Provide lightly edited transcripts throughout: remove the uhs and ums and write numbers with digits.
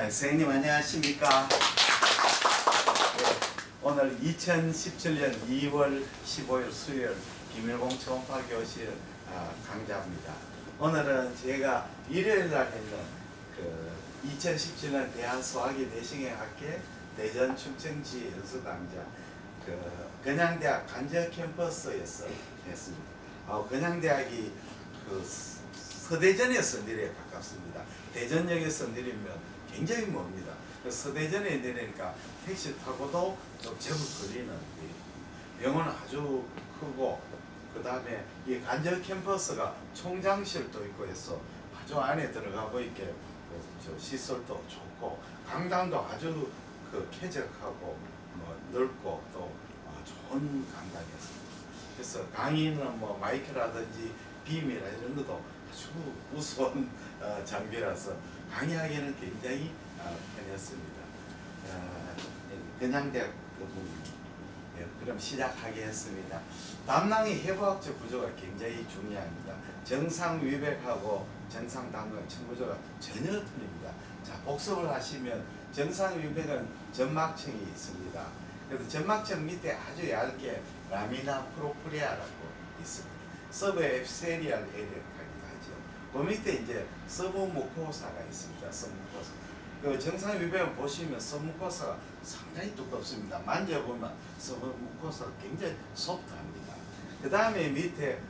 선생님 안녕하십니까? 오늘 2017년 2월 15일 수요일 김일공 초음파 교실 강좌입니다. 오늘은 제가 일요일 날 했는 2017년 대한수학이 내신의학회 대전 충청지 연수 강좌 건양대학 간접 캠퍼스에서 했습니다. 건양대학이 서대전에서 내려 가깝습니다. 대전역에서 내리면 굉장히 멉니다. 서대전에 내리니까 택시 타고도 제법 걸리는 병원은 아주 크고, 그 다음에 이 간접 캠퍼스가 총장실도 있고 해서 아주 안에 들어가 보이게 시설도 좋고, 강당도 아주 쾌적하고 넓고 또 좋은 강당이었습니다. 그래서 강의는 마이크라든지 빔이라 이런 것도 아주 우수한 장비라서 강의하기에는 굉장히 편했습니다. 건양대학 그럼 시작하겠습니다. 담낭의 해부학적 구조가 굉장히 중요합니다. 정상 위백하고 정상 담낭 층구조가 전혀 틀립니다. 자, 복습을 하시면 정상 위백은 점막층이 있습니다. 그래서 점막층 밑에 아주 얇게 라미나 프로프리아라고 있습니다. 서브 엡세리얼 에리어라고 하죠. 그 밑에 이제 서브 무코사가 있습니다. 서브 무코사. 그 정상 위백을 보시면 서브 무코사가 상당히 두껍습니다. 만져보면 서브 무코사가 굉장히 소프트합니다. 그 다음에 밑에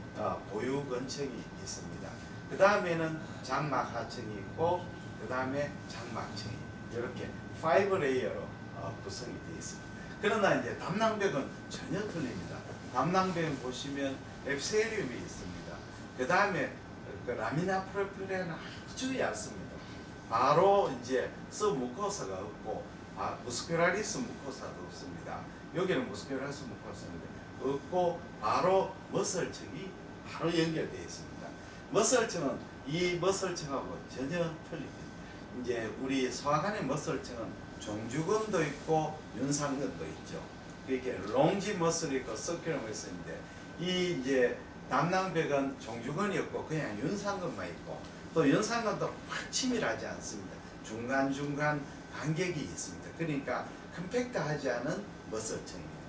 보유근층이 있습니다. 그 다음에는 장막 하층이 있고, 그 다음에 장막층이 이렇게 5레이어로 구성이 되어 있습니다. 그러나 이제 담낭벽은 전혀 틀립니다. 담낭벽 보시면 엡세리움이 있습니다. 그 다음에 라미나 프로필레는 아주 얇습니다. 바로 이제 서무코사가 없고, 무스큘라리스 무코사도 없습니다. 여기는 무스큘라리스 무코사인데 없고, 바로 머슬층이 바로 연결되어 있습니다. 머슬층은 이 머슬층하고 전혀 틀립니다. 이제 우리 소화관의 머슬층은 종주근도 있고 윤상근도 있죠. 이렇게 롱지 머슬이 있고 서큘러 머슬인데, 이 이제 담낭벽은 종주근이 없고 그냥 윤상근만 있고, 또 윤상근도 확 치밀하지 않습니다. 중간중간 간격이 있습니다. 그러니까 컴팩트하지 않은 머슬층입니다.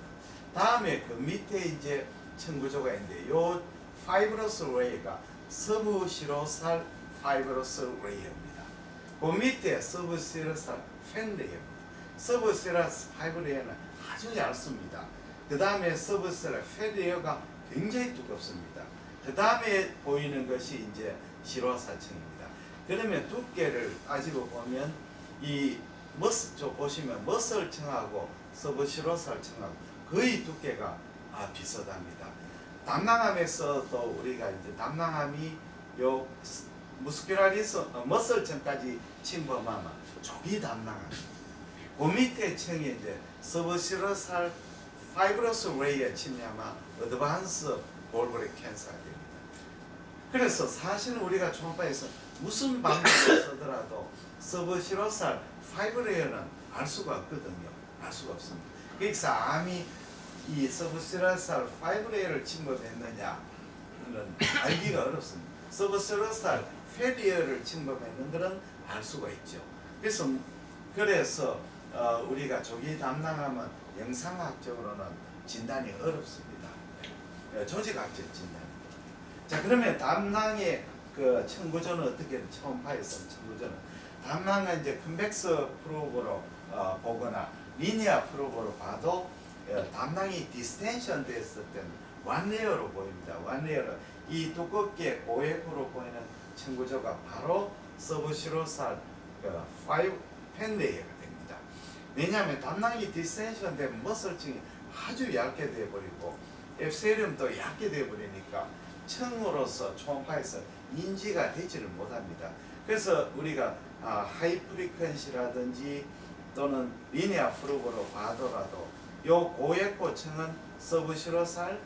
다음에 그 밑에 이제 층구조가 있는데, 요 파이브러스 레이가 서브시로살 파이브러스 레이입니다. 그 밑에 서브시로살 팬 레이입니다. 서브시로살 파이브 레이는 아주 얇습니다. 그 다음에 서브시로살 팬 레이가 굉장히 두껍습니다. 그 다음에 보이는 것이 이제 시로사층입니다. 그러면 두께를 따지고 보면 이 보시면 머슬층하고 서브시로살층하고 거의 두께가 비슷합니다. 담낭암에서도 우리가 이제 담낭암이 요 무스큘라리스 머슬층까지 침범하면 조기 담낭암입니다. 그 밑에 층이 이제 서브시로살 파이브러스 레이에 침략하면 어드밴스 골고리 캔서가 됩니다. 그래서 사실 우리가 초음파에서 무슨 방법을 쓰더라도 서브시로살 파이브레이어는 알 수가 없거든요. 알 수가 없습니다. 그래서 암이 이 서브시로살 파이브레이어를 침범했느냐는 알기가 어렵습니다. 서브시로살 페리어를 침범했는 것은 알 수가 있죠. 그래서 우리가 조기 담낭암은 영상학적으로는 진단이 어렵습니다. 조직학적 진단입니다. 자, 그러면 담낭의 그 층구조는 어떻게 초음파에서 층구조는 담낭은 이제 컨벡스 프로브로 보거나 리니어 프로브로 봐도 담낭이 디스텐션 됐을 때는 원레이어로 보입니다. 원레이어로 이 두껍게 고액으로 보이는 층구조가 바로 서브시로살 팬레이어가 됩니다. 왜냐하면 담낭이 디스텐션 되면 머슬층이 아주 얇게 되어버리고 엡세리움도 얇게 되어버리니까 층으로서 초음파에서 인지가 되지를 못합니다. 그래서 우리가 하이 프리퀀시라든지 또는 리니어 프로브로 봐더라도 요 고액고층은 서브시로살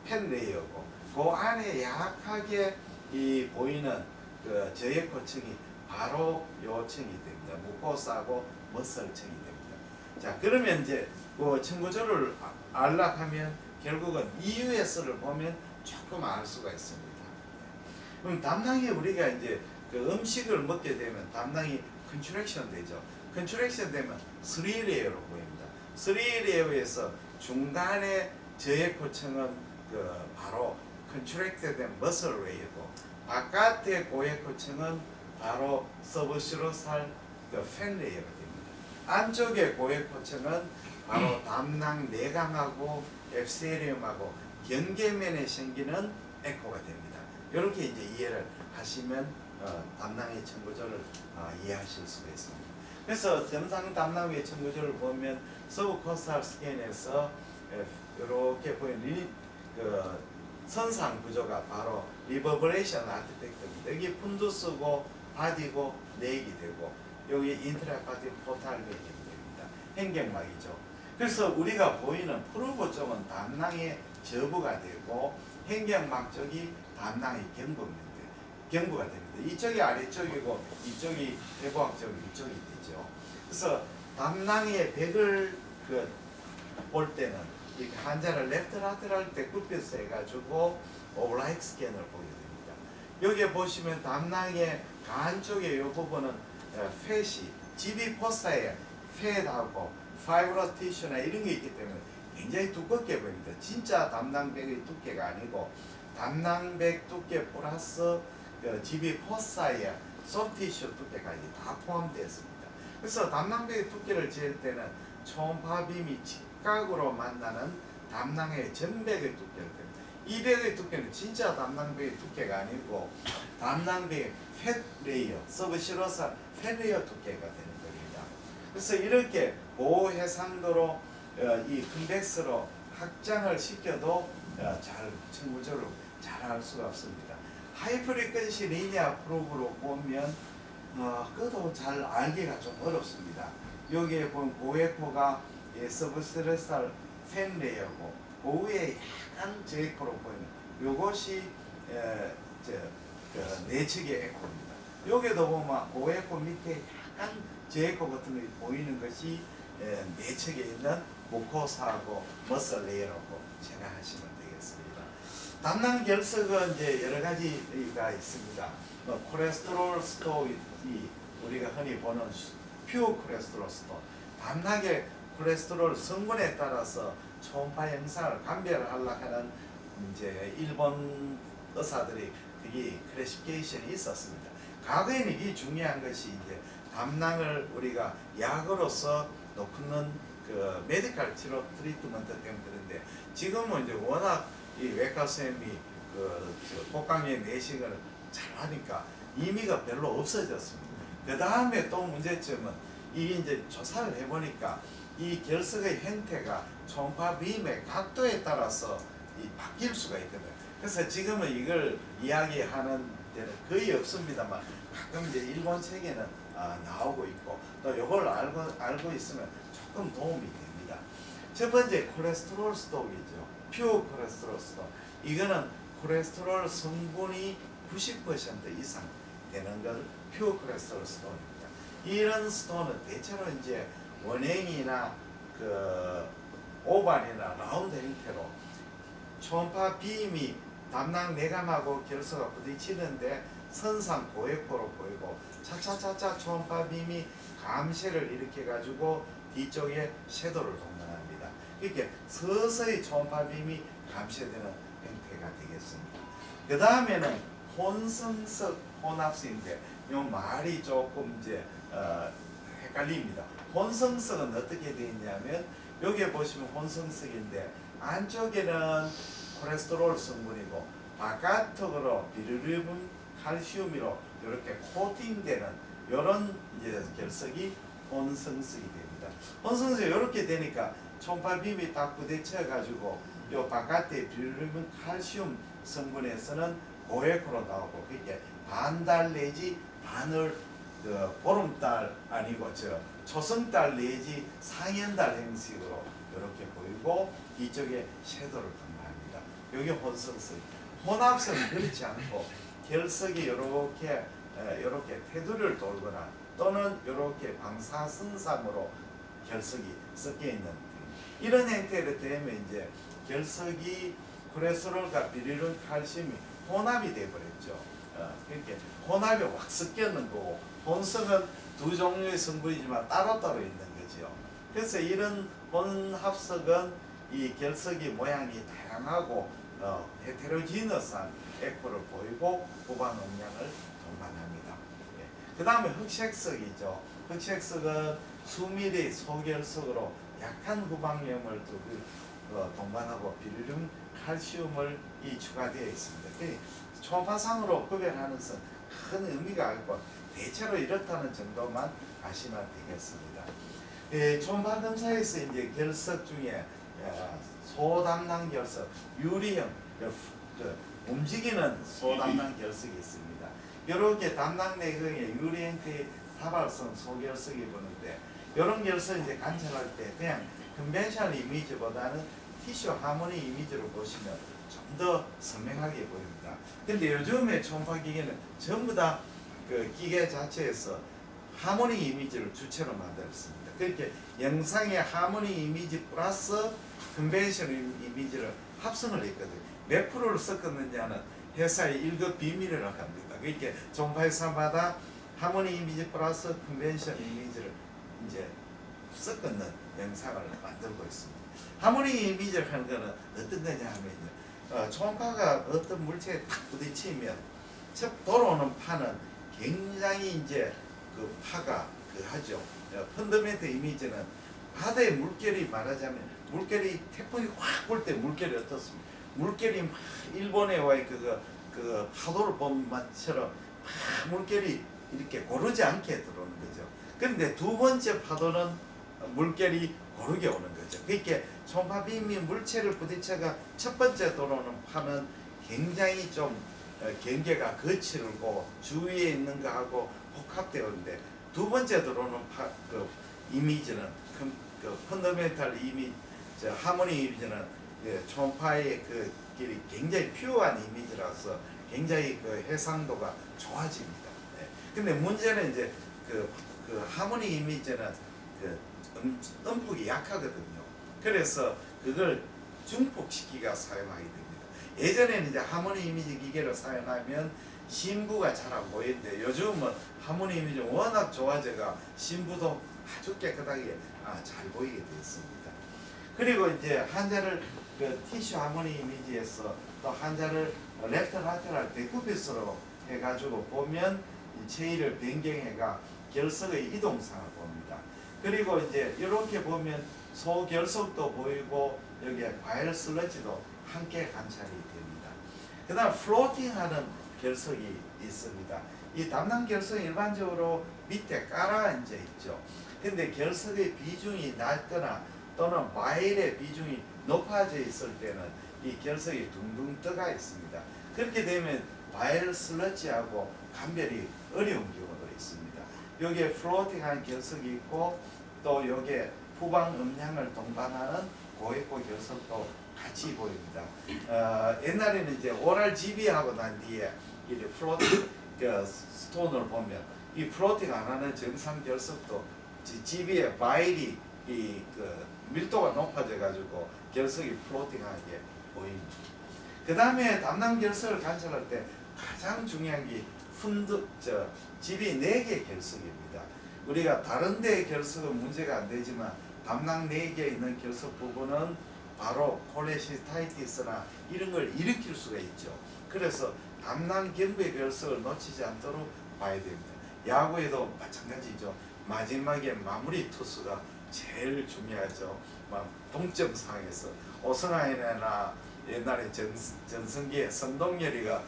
팬레이어고, 그 안에 약하게 이 보이는 그 저액고층이 바로 요 층이 됩니다. 무코사하고 머슬층이 됩니다. 자, 그러면 이제 그 층구조를 알락하면 결국은 EUS를 보면 조금 알 수가 있습니다. 그럼 담낭이 우리가 이제 그 음식을 먹게 되면 담낭이 컨트랙션 되죠. 컨트랙션 되면 3레이어로 보입니다. 3레이어에서 중간에 저해코층은 그 바로 컨트랙트된 머슬 레이어고 바깥의 고해코층은 바로 서브시로살 팬 레이어가 됩니다. 안쪽의 고해코층은 바로 담낭 내강하고 앱세리움하고 경계면에 생기는 에코가 됩니다. 이렇게 이제 이해를 하시면 담낭의 청구조를 이해하실 수가 있습니다. 그래서 정상 담낭의 청구조를 보면 서브코스탈 스캔에서 이렇게 보이는 그 선상 구조가 바로 리버브레이션 아티팩트입니다. 여기 푼두스고 바디고 넥이 되고 여기 인트라파티 포탈백이 됩니다. 행경막이죠. 그래서 우리가 보이는 프루브 쪽은 담낭의 저부가 되고 행경막 쪽이 담낭의 경부가 됩니다. 이쪽이 아래쪽이고 이쪽이 대부학적 이쪽이 되죠. 그래서 담낭의 백을 볼 때는 이 환자를 레프트 라테럴 할 때 굽혀서 해가지고 오블라이크 스캔을 보게 됩니다. 여기 보시면 담낭의 간쪽의 이 부분은 팻이 집이 포사에 팻하고 파이브러스 티슈나 이런 게 있기 때문에 굉장히 두껍게 보입니다. 진짜 담낭백의 두께가 아니고 담낭백 두께 플러스 집이 포사에 소프티슈 두께까지 다 포함되어 있습니다. 그래서 담낭백의 두께를 재일 때는 초음파빔이 직각으로 만나는 담낭의 전백의 두께를 봅니다. 이 백의 두께는 진짜 담낭백의 두께가 아니고 담낭백의 팻 레이어, 서브시로사 팻 레이어 두께가 되는 겁니다. 그래서 이렇게 고해상도로 이 컨벡스로 확장을 시켜도 잘 청구적으로 잘 할 수가 없습니다. 하이프리퀀시 리니어 프로브로 보면 그것도 잘 알기가 좀 어렵습니다. 여기에 보면 고에코가 서브스레살 팬 레이어고 그 위에 약간 저에코로 보이는 요것이 내측의 에코입니다. 여기도 보면 고에코 밑에 약간 저에코 같은 게 보이는 것이 내측에 있는 무코사하고 머슬 레이어라고 생각하시면 되겠습니다. 담낭 결석은 이제 여러 가지가 있습니다. 콜레스테롤 스토이 우리가 흔히 보는 퓨어 콜레스테롤 스토, 담낭의 콜레스테롤 성분에 따라서 초음파 영상을 감별하려고 하는 이제 일본 의사들이 그게 클래시피케이션이 있었습니다. 과거에는 이게 중요한 것이 이제 담낭을 우리가 약으로서 놓는 그 메디컬 치료 트리트먼트 때문에 그런데 지금은 이제 워낙 이 외과 선생님이 복강의 내식을 잘 하니까 의미가 별로 없어졌습니다. 그 다음에 또 문제점은 이게 이제 조사를 해보니까 이 결석의 형태가 초음파 빔의 각도에 따라서 바뀔 수가 있거든요. 그래서 지금은 이걸 이야기하는 데는 거의 없습니다만 가끔 이제 일본 책에는 나오고 있고 또 이걸 알고 있으면 조금 도움이 됩니다. 첫 번째 콜레스테롤 스톡이죠. 퓨어 콜레스테롤 스톡. 이거는 콜레스테롤 성분이 90% 이상 되는 걸 퓨어 콜레스테롤 스톤입니다. 이런 스톤은 대체로 이제 원행이나 오반이나 라운드 형태로 초음파 빔이 담낭 내감하고 결석과 부딪히는데 선상 고에코로 보이고 차차차차 초음파 빔이 감쇄를 일으켜 가지고 뒤쪽에 섀도를 동반합니다. 이렇게 서서히 초음파 빔이 감쇄되는 형태가 되겠습니다. 그 다음에는 혼성석 혼합수인데 이 말이 조금 이제 헷갈립니다. 혼성석은 어떻게 되어 있냐면 여기에 보시면 혼성석인데 안쪽에는 콜레스테롤 성분이고 바깥쪽으로 비르르분 칼슘으로 이렇게 코팅되는 이런 이제 결석이 혼성석이 됩니다. 혼성석이 이렇게 되니까 초음파 빔이 딱 부딪혀 가지고 요 바깥에 비르르분 칼슘 성분에서는 고에코로 나오고 그렇게 반달 내지 반을 보름달 아니고 초승달 내지 상현달 형식으로 이렇게 보이고 이쪽에 섀도를 등반합니다. 여기 혼성석. 혼합성은 그렇지 않고 결석이 이렇게 테두리를 돌거나 또는 이렇게 방사선상으로 결석이 섞여 있는 이런 형태로 되면 이제 결석이 콜레스테롤과 비리룬 칼슘이 혼합이 되어버렸죠. 그렇게 혼합이 확 섞여있는 거고 혼성은 두 종류의 성분이지만 따로따로 있는 거죠. 그래서 이런 혼합석은 이 결석이 모양이 다양하고 헤테로지너스한 에코를 보이고 후방 음량을 동반합니다. 그 다음에 흑색석이죠. 흑색석은 수밀의 소결석으로 약한 후방염을 동반하고 비루륨, 칼슘을 추가되어 있습니다. 초파상으로 구별하는 것은 큰 의미가 없고 대체로 이렇다는 정도만 아시면 되겠습니다. 초음파 검사에서 이제 결석 중에 소담낭 결석, 유리형, 움직이는 소담낭 결석이 있습니다. 이렇게 담낭 내경에 유리형의 다발성 소결석이 보는데 이런 결석 이제 관찰할 때 그냥 컨벤셔널 이미지보다는 티슈 하모니 이미지로 보시면 좀 더 선명하게 보입니다. 근데 요즘에 초음파 기계는 전부 다 그 기계 자체에서 하모니 이미지를 주체로 만들었습니다. 그렇게 영상의 하모니 이미지 플러스 컨벤셔널 이미지를 합성을 했거든요. 몇 프로를 섞었느냐는 회사의 1급 비밀이라고 합니다. 그러니까 초음파 회사마다 하모니 이미지 플러스 컨벤셔널 이미지를 이제 섞는 영상을 만들고 있습니다. 하모니 이미지를 하는 것은 어떤 거냐 하면요. 초음파가 어떤 물체에 탁 부딪히면 돌아오는 파는 굉장히 이제 그 파가 하죠. 펀더멘트 이미지는 바다의 물결이 말하자면 물결이 태풍이 확 불 때 물결이 어떻습니까? 물결이 막 일본에 와의 그 파도를 본 것처럼 막 물결이 이렇게 고르지 않게 들어오는 거죠. 그런데 두 번째 파도는 물결이 고르게 오는 거죠. 그러니까 초음파 빔이 물체를 부딪혀가 첫 번째 들어오는 파는 굉장히 좀 경계가 거칠고 주위에 있는 거하고 복합되었는데 두 번째 들어오는 이미지는 그 펀더멘탈 이미지, 하모니 이미지는 초음파의 그 길이 굉장히 퓨어한 이미지라서 굉장히 그 해상도가 좋아집니다. 근데 문제는 이제 그 하모니 이미지는 음폭이 약하거든요. 그래서 그걸 중폭시키기가 사용하게 됩니다. 예전에는 이제 하모니 이미지 기계를 사용하면 신부가 잘 안 보이는데 요즘은 하모니 이미지 워낙 좋아져가 신부도 아주 깨끗하게 잘 보이게 되었습니다. 그리고 이제 환자를 그 티슈 하모니 이미지에서 또 환자를 레프트 라테랄 데쿠피스로 해가지고 보면 체위를 변경해가 결석의 이동상을 봅니다. 그리고 이제 이렇게 보면 소결석도 보이고 여기에 과일 슬러지도 함께 관찰이 됩니다. 그 다음 플로팅하는 결석이 있습니다. 이 담낭 결석은 일반적으로 밑에 깔아앉아 있죠. 근데 결석의 비중이 낮거나 또는 과일의 비중이 높아져 있을 때는 이 결석이 둥둥 떠가 있습니다. 그렇게 되면 과일 슬러지하고 감별이 어려운 경우도 있습니다. 여기에 플로팅한 결석이 있고 또 여기에 후방 음량을 동반하는 고에코 결석도 같이 보입니다. 옛날에는 이제 오랄 GB하고 난 뒤에 이제 플로팅 스톤을 보면 이 플로팅 안 하는 정상 결석도 GB의 바일이 밀도가 높아져 가지고 결석이 플로팅하게 보입니다. 그 다음에 담낭 결석을 관찰할 때 가장 중요한 게 GB 4개 결석입니다. 우리가 다른 데 결석은 문제가 안 되지만 담낭 4개에 있는 결석 부분은 바로 콜레시스타이티스나 이런 걸 일으킬 수가 있죠. 그래서 담낭 경부의 결석을 놓치지 않도록 봐야 됩니다. 야구에도 마찬가지죠. 마지막에 마무리 투수가 제일 중요하죠. 막 동점 상황에서 오승환이나 옛날에 전성기에 선동열이가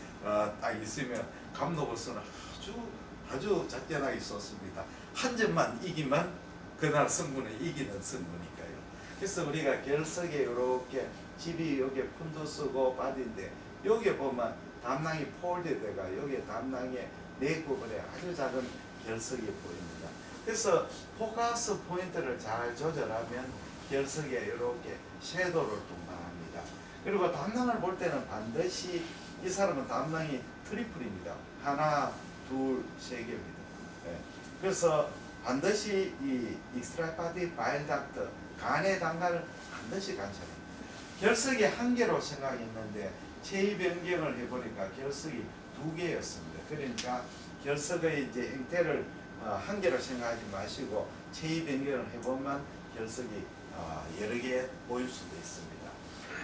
딱 있으면 감독으로서는 아주 작전하기 좋습니다. 한 점만 이기면 그날 승부는 이기는 승부니까요. 그래서 우리가 결석에 이렇게 집이 여기 푼도 쓰고 바디인데 여기 보면 담낭이 폴드되가 여기 담낭의 네 부분에 아주 작은 결석이 보입니다. 그래서 포커스 포인트를 잘 조절하면 결석에 이렇게 섀도우를 동반합니다. 그리고 담낭을 볼 때는 반드시 이 사람은 담낭이 트리플입니다. 하나, 둘, 세 개입니다. 그래서 반드시 이 익스트라파티 바일 닥터 간의 담낭을 반드시 관찰합니다. 결석이 한 개로 생각했는데 체위 변경을 해보니까 결석이 두 개였습니다. 그러니까 결석의 이제 형태를 한 개로 생각하지 마시고 체위 변경을 해보면 결석이 여러 개 보일 수도 있습니다.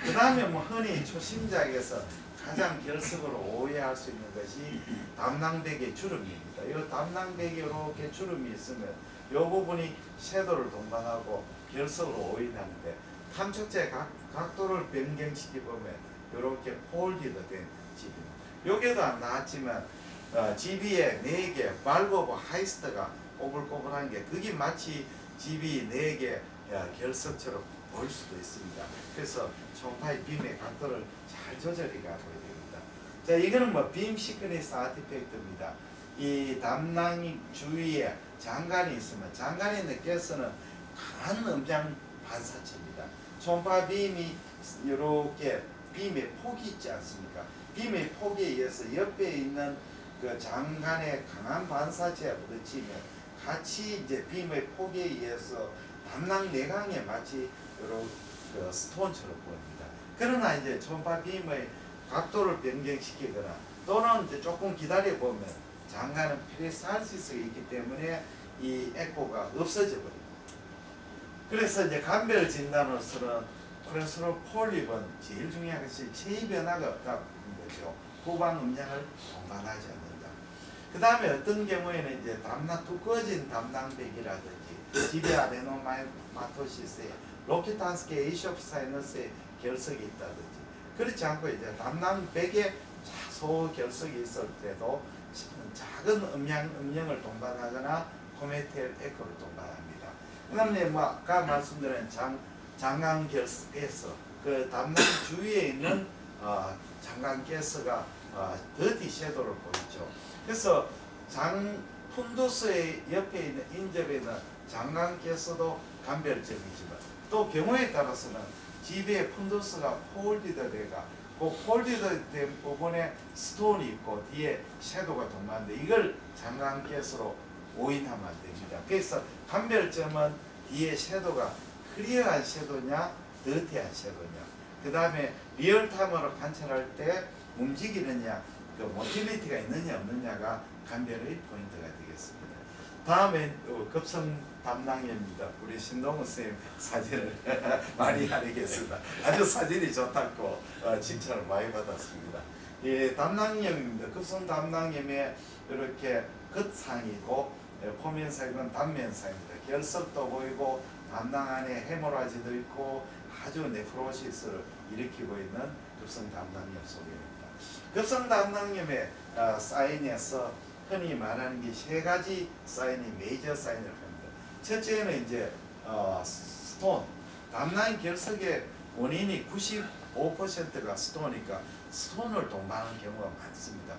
그 다음에 뭐 흔히 초심자에게서 가장 결석으로 오해할 수 있는 것이 담낭백의 주름입니다. 이 담낭백에 이렇게 주름이 있으면 이 부분이 섀도를 동반하고 결석으로 오인하는데 탐촉제 각도를 변경시켜 보면 이렇게 폴디드 된 집입니다. 여기도 안 나왔지만 GB에 4개 발브 오브 하이스트가 꼬불꼬불한 게 그게 마치 GB 4개 결석처럼 보일 수도 있습니다. 그래서 초음파의 빔의 각도를 잘 조절해 가고 됩니다. 자, 이거는 뭐 빔 시크니스 아티팩트입니다. 이 담낭 주위에 장관이 있으면 장관이 있는 가스는 강한 음량 반사체입니다. 초음파 빔이 이렇게 빔의 폭이 있지 않습니까? 빔의 폭에 의해서 옆에 있는 그 장관의 강한 반사체가 부딪히면 같이 이제 빔의 폭에 의해서 담낭 내강에 마치 이런 그 스톤처럼 보입니다. 그러나 이제 초음파 빔의 각도를 변경시키거나 또는 이제 조금 기다려 보면 장관은 페리살시스가 있기 때문에 이 에코가 없어져 버립니다. 그래서 이제 감별 진단으로서는 콜레스테롤 폴립은 제일 중요한 것이 체위 변화가 없다는 거죠. 후방 음량을 동반하지 않는다. 그 다음에 어떤 경우에는 이제 두꺼워진 담낭백이라든지 지비아데노마토시스에 로키탄스케 에이시오프 사이너스에 결석이 있다든지 그렇지 않고 이제 담낭백에 소결석이 있을 때도 작은 음량을 동반하거나 코메텔 에코를 동반합니다. 그 다음에 뭐 아까 말씀드린 장강결석에서 그 담낭 주위에 있는 장강가스가 더디 섀도를 보이죠. 그래서 푼두스의 옆에 있는 인접에 있는 장강가스도 감별점이지만 또 경우에 따라서는 집에 푼두스가 폴디드 돼가 그 폴디드 된 부분에 스톤이 있고 뒤에 섀도가 동반한데 이걸 장강가스로 오인하면 안 됩니다. 그래서 감별점은 뒤에 섀도가 클리어한 섀도냐 더티한 섀도냐 그 다음에 리얼타임으로 관찰할 때 움직이느냐 그 모틸리티가 있느냐 없느냐가 감별의 포인트가 되겠습니다. 다음에 급성 담낭입니다. 우리 신동훈 선생님 사진을 많이 가리겠습니다. 아주 사진이 좋다고 칭찬을 많이 받았습니다. 이 담낭염입니다. 급성 담낭염에 이렇게 겉상이고 포면상은 단면상입니다. 결석도 보이고 담낭 안에 헤모라지도 있고 아주 네프로시스를 일으키고 있는 급성 담낭염 소견입니다. 급성 담낭염의 사인에서 흔히 말하는 게 세 가지 사인이 메이저 사인을 합니다. 첫째는 이제 스톤, 담낭 결석의 원인이 95%가 스톤이니까 스톤을 동반하는 경우가 많습니다.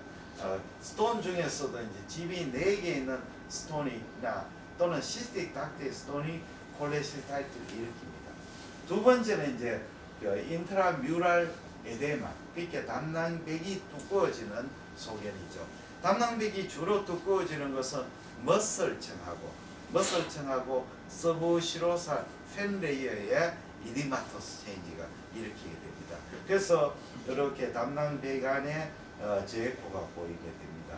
스톤 중에서도 이제 집이 4개 있는 스톤이나 또는 시스틱 닥트의 스톤이 콜레시스타이트를 일으킵니다. 두 번째는 이제 인트라뮤랄 에데마, 그러니까 담낭백이 두꺼워지는 소견이죠. 담낭백이 주로 두꺼워지는 것은 머슬층하고 서브시로살 팬레이어의 이디마토스 체인지가 일으키게 됩니다. 그래서 이렇게 담낭백 안에 제에코가 보이게 됩니다.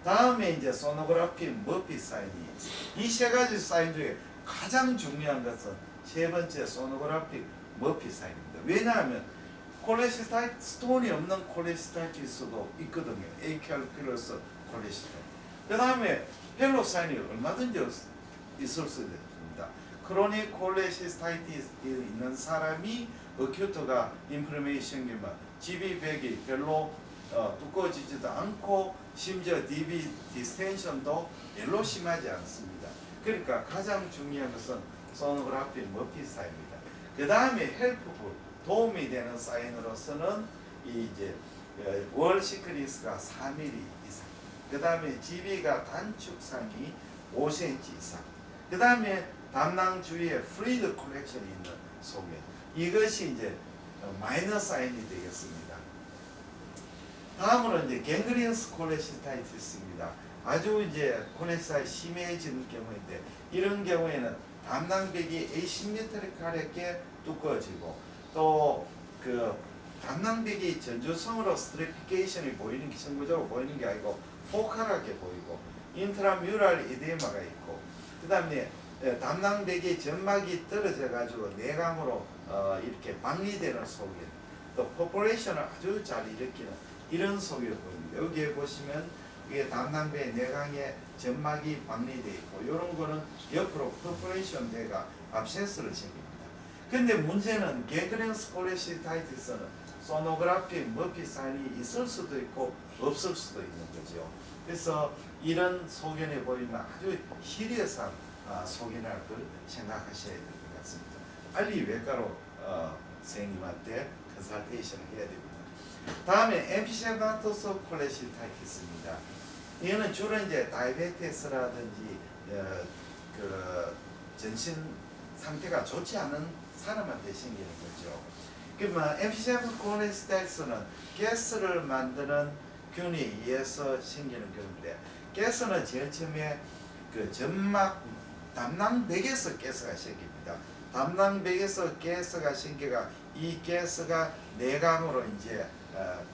다음에 이제 소노그래피 머피 사인이 이 세 가지 사인 중에 가장 중요한 것은 세 번째 소노그래피 머피 사인입니다. 왜냐하면 콜레시스타이트 스톤이 없는 콜레시스타이티스도 있거든요. 에이칼큘러스 콜레시스타이트. 그 다음에 헬로 사인이 얼마든지 있을 수 있습니다. 크로닉 콜레시스타이티스 있는 사람이 어큐트가 인플레메이션이면 GB100이 별로 두꺼워지지도 않고 심지어 DB 디스텐션도 별로 심하지 않습니다. 그러니까 가장 중요한 것은 소노그래피 머피 사인입니다. 그 다음에 헬프풀 도움이 되는 사인으로서는 이제 월 시크니스가 4mm 이상, 그 다음에 GB가 단축상이 5cm 이상, 그 다음에 담낭 주위에 프리드 컬렉션이 있는 소견, 이것이 이제 마이너 사인이 되겠습니다. 다음으로 이제 갱그리언스 콜레시스타이티스입니다. 아주 이제 콜레시스타이 심해지는 경우인데 이런 경우에는 담낭백이 에시메트릭하게 두꺼워지고 또 그 담낭백이 전조성으로 스트래피케이션이 보이는 게 정보적으로 보이는 게 아니고 포칼하게 보이고 인트라뮤랄 이데마가 있고 그 다음에 담낭백이 점막이 떨어져 가지고 내강으로 이렇게 방리되는 소견 또 퍼포레이션을 아주 잘 일으키는 이런 소견을 보입니다. 여기에 보시면 이게 담낭배 내강에 점막이 방리되어 있고 이런 거는 옆으로 퍼포레이션 돼가 압센스를 생깁니다. 근데 문제는 개그렌스 콜레시타이티스는 소노그래피 머피 사인이 있을 수도 있고 없을 수도 있는 거죠. 그래서 이런 소견에 보이면 아주 시리어스한 소견이라는 걸 생각하셔야 될 것 같습니다. 빨리 외과로 선생님한테 컨설테이션을 해야 됩니다. 다음에 엠피세마토스 콜레시타이티스입니다. 이거는 주로 이제 다이베티스라든지 그 전신 상태가 좋지 않은 사람한테 생기는 거죠. 그러면 엠피세마토스 콜레시타이티스는 가스를 만드는 균에 의해서 생기는 경우인데 가스는 제일 처음에 그 점막 담낭백에서 가스가 생깁니다. 담낭백에서 가스가 생겨가 이 가스가 내강으로 이제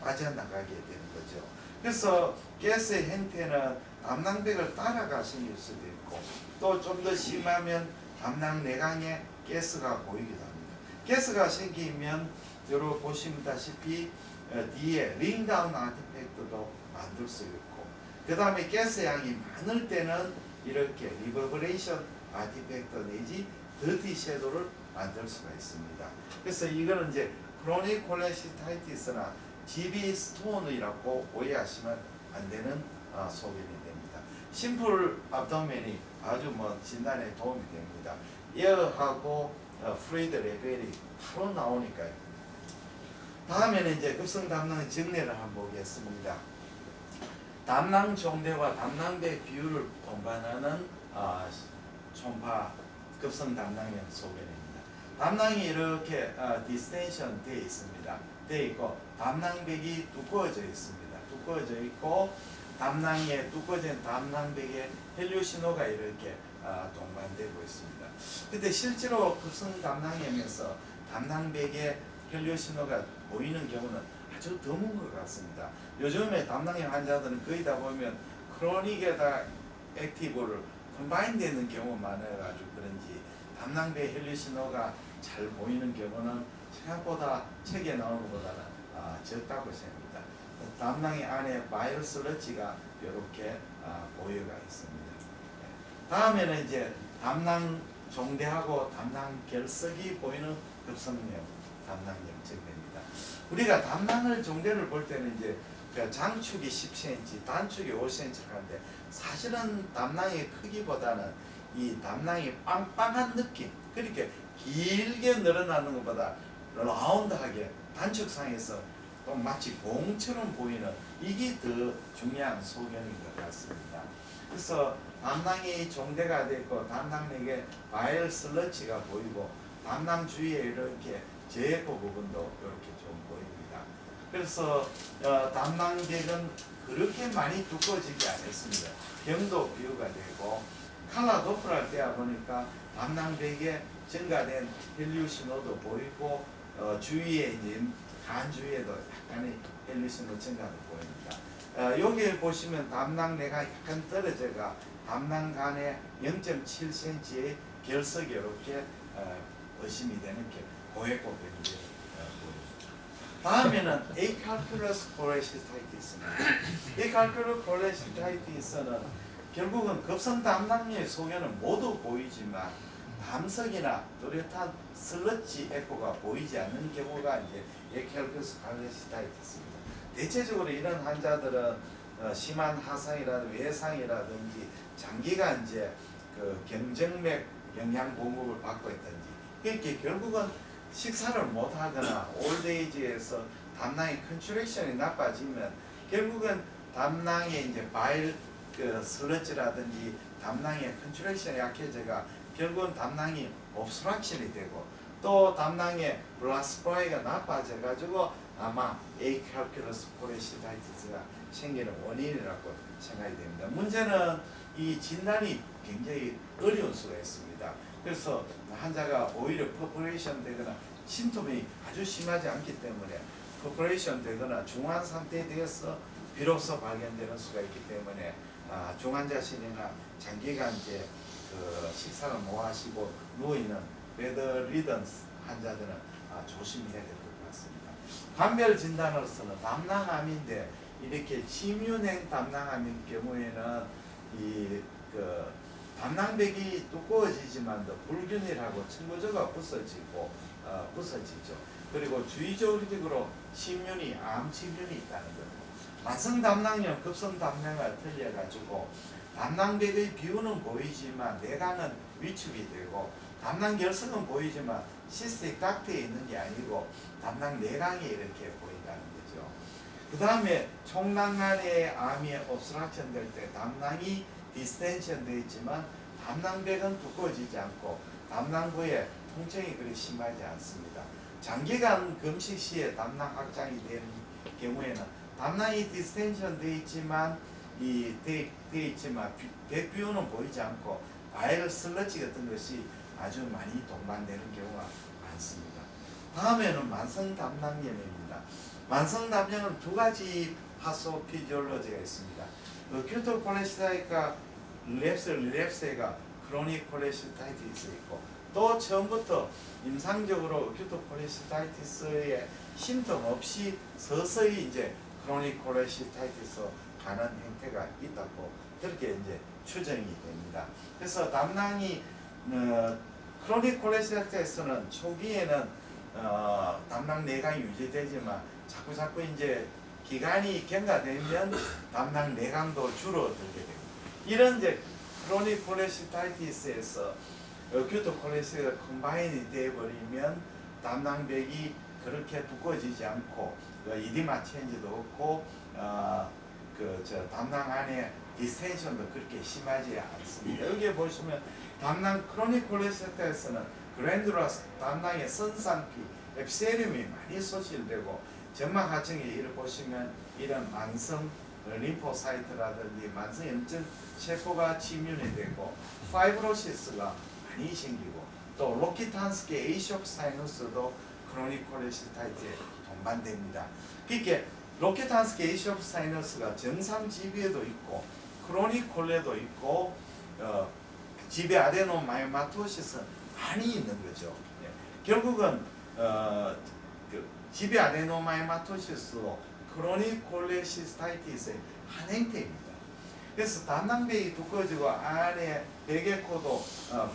빠져나가게 되는 거죠. 그래서 가스의 형태는 담낭백을 따라가 생길 수도 있고 또 좀 더 심하면 담낭 내강에 가스가 보이기도 합니다. 가스가 생기면 여러분 보시다시피 뒤에 링다운 아티팩트도 만들 수 있고 그 다음에 가스 양이 많을 때는 이렇게 리버브레이션 아티팩트 내지 더티 섀도를 만들 수가 있습니다. 그래서 이거는 이제 크로닉 콜레시타이티스나 GB 스톤이라고 오해하시면 안 되는 소견이 됩니다. 심플 압도멘이 아주 진단에 도움이 됩니다. 에어하고 프루이드 레벨이 바로 나오니까요. 다음에는 이제 급성 담낭 정례를 한번 보겠습니다. 담낭 종대와 담낭배 비율을 동반하는 초음파 급성 담낭형 소견입니다. 담낭이 이렇게 디스텐션 되어 있습니다. 되어 있고 담낭백이 두꺼워져 있습니다. 두꺼워져 있고 담낭에 두꺼워진 담낭백에 헬륨 신호가 이렇게 동반되고 있습니다. 근데 실제로 급성 담낭염에서 담낭백에 헬륨 신호가 보이는 경우는 아주 드문 것 같습니다. 요즘에 담낭염 환자들은 거의 다 보면 크로닉에다 액티브를 컴바인 되는 경우가 많아가지고 그런지 담낭배 헬륨 신호가 잘 보이는 경우는 생각보다 책에 나오는 것보다는 적다고 생각합니다. 담낭의 안에 바이러스 슬러지가 이렇게 보여가 있습니다. 다음에는 이제 담낭 종대하고 담낭 결석이 보이는 급성염, 담낭염 정대입니다. 우리가 담낭을 종대를 볼 때는 이제 장축이 10cm, 단축이 5cm 하는데 사실은 담낭의 크기보다는 이 담낭이 빵빵한 느낌, 그렇게 길게 늘어나는 것보다 라운드하게 단축상에서 또 마치 공처럼 보이는 이게 더 중요한 소견인 것 같습니다. 그래서 담낭이 종대가 되고 담낭 내게 바이럴 슬러지가 보이고 담낭 주위에 이렇게 제코 부분도 이렇게 좀 보입니다. 그래서 담낭백은 그렇게 많이 두꺼워지지 않았습니다. 경도 비유가 되고 칼라 도플할 때야 보니까 담낭백에 증가된 헬륨 신호도 보이고 주위에 이제 간 주위에도 약간의 헬륨 신호 증가도 보입니다. 여기 보시면 담낭내가 약간 떨어져가 담낭간에 0.7cm의 결석이 이렇게 의심이 되는 게 고액고 변이 보입니다. 다음에는 에이칼큘러스 콜레시타이티스입니다. 에이칼큘러스 콜레시타이티스는 결국은 급성 담낭의 소견은 모두 보이지만 담석이나 뚜렷한 슬러지 에코가 보이지 않는 경우가 이제 에이칼큘러스 콜레시타이티스입니다. 대체적으로 이런 환자들은 심한 하상이라든지 외상이라든지 장기간 이제 그 경정맥 영양 공급을 받고 있든지 그렇게 결국은 식사를 못 하거나 올드에이지에서 담낭의 컨트랙션이 나빠지면 결국은 담낭의 이제 바일 그 슬러지라든지 담낭의 컨트랙션이 약해져가 결국은 담낭이 옵스트럭션이 되고 또 담낭의 블라드 스프라이가 나빠져 가지고 아마 에이칼큘러스 콜레시타이티스가 생기는 원인이라고 생각이 됩니다. 문제는 이 진단이 굉장히 어려운 수가 있습니다. 그래서 환자가 오히려 퍼포레이션 되거나 심통이 아주 심하지 않기 때문에 퍼포레이션 되거나 중환 상태에 대해서 비로소 발견되는 수가 있기 때문에 중환자실이나 장기간 이제 그 식사를 못 하시고 누워 있는 베드리던스 환자들은 조심해야 될 것 같습니다. 감별 진단으로서는 담낭암인데 이렇게 침윤행 담낭암인 경우에는 이 그 담낭벽이 두꺼워지지만 더 불균일하고 층구조가 부서지죠. 그리고 주의적으로 침윤이 암 침윤이 있다는 거고, 만성 담낭염, 급성 담낭과 틀려가지고 담낭벽의 비율은 보이지만 내강은 위축이 되고 담낭 결석은 보이지만 시스틱 닥트에 있는 게 아니고 담낭 내강이 이렇게 보인다는 거죠. 그 다음에 총낭안의 암이 옵스트럭션 될 때 담낭이 디스텐션 되어 있지만 담낭벽은 두꺼워지지 않고 담낭부에 통증이 그리 심하지 않습니다. 장기간 금식 시에 담낭 확장이 된 경우에는 담낭이 디스텐션 되어 있지만 백비율은 보이지 않고 바이럴 슬러지 같은 것이 아주 많이 동반되는 경우가 많습니다. 다음에는 만성 담낭염입니다. 만성 담낭은 두 가지 파소피지올로지가 있습니다. 어큐트 콜레시타이가 릴랩스가 크로닉 콜레시타이티스 있고, 또 처음부터 임상적으로 어큐트 콜레시타이티스의 심통 없이 서서히 이제 크로닉 콜레시타이티스 가는 형태가 있다고 그렇게 이제 추정이 됩니다. 그래서 담낭이 크로닉 콜레시타이티스는 초기에는 담낭 내강이 유지되지만 자꾸 이제 기간이 경과되면 담낭 내강도 줄어들게 됩니다. 이런 이제 크로닉 콜레시타이티스에서 어큐트 콜레시가 컴바인이 되어버리면 담낭벽이 그렇게 두꺼워지지 않고 이디마 체인지도 없고 담낭 안에 디스텐션도 그렇게 심하지 않습니다. 여기에 보시면 담낭 크로닉 콜레시타이티스는 그랜듈러스 담낭의 선상피 앱세륨이 많이 소실되고 점막 하층에 이를 보시면 이런 만성 림포사이트라든지 만성 염증 세포가 침윤이 되고 파이브로시스가 많이 생기고 또 로키탄스키 에이숍 사이너스도 크로닉 콜레시타이트에 동반됩니다. 그러니까 로키탄스키 에이숍 사이너스가 정상 지비에도 있고 크로닉 콜레도 있고 지비 아데노마이오마토시스 많이 있는 거죠. 결국은 지비 아데노마이오마토시스도 크로닉 콜레시스타이티스의 한 형태입니다. 그래서 담낭벽이 두꺼워지고 안에 백에코도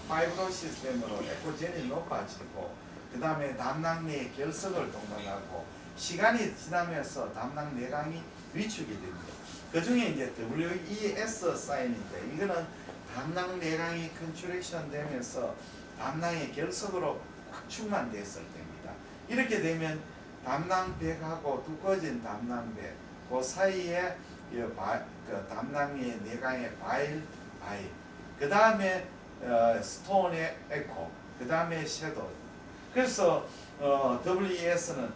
파이브로시스템으로 에코젠이 높아지고 그 다음에 담낭 내 결석을 동반하고 시간이 지나면서 담낭 내강이 위축이 됩니다. 그 중에 이제 WES 사인인데 이거는 담낭 내강이 컨트랙션 되면서 담낭의 결석으로 꽉 충만됐을 때입니다. 이렇게 되면 담낭벽하고 두꺼워진 담낭벽 그 사이에 그 담낭의 내강의 바일 그 다음에 스톤의 에코 그 다음에 섀도우. 그래서 WES는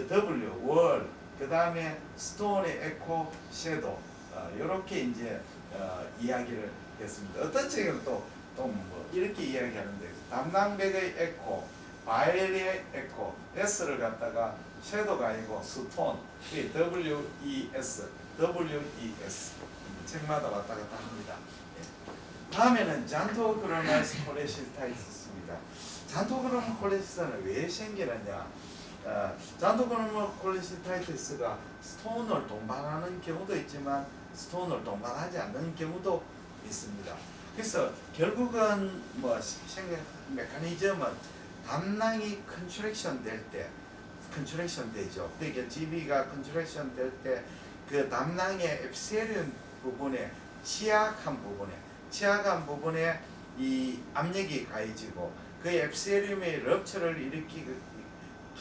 W 월 그 다음에 스톤의 에코 섀도우 이렇게 이제 이야기를 했습니다. 어떤 책에는 또 뭐 이렇게 이야기하는데 담낭벽의 에코 바일의 에코 S를 갖다가 섀도우가 아니고 스톤 WES 책마다 왔다 갔다 합니다. 다음에는 잔토그로마스 콜레시스타이티스입니다. 잔토그로마 콜레시스는 왜 생기느냐? 잔토그로마 콜레시스타이티스가 스톤을 동반하는 경우도 있지만 스톤을 동반하지 않는 경우도 있습니다. 그래서 결국은 뭐 생각 메커니즘은 담낭이 컨트랙션 될 때 컨트랙션 되죠. 그러니까 GB가 컨트랙션 될 때 그 담낭의 앱세륨 부분에 취약한 부분에 이 압력이 가해지고 그 앱세륨의 럽처를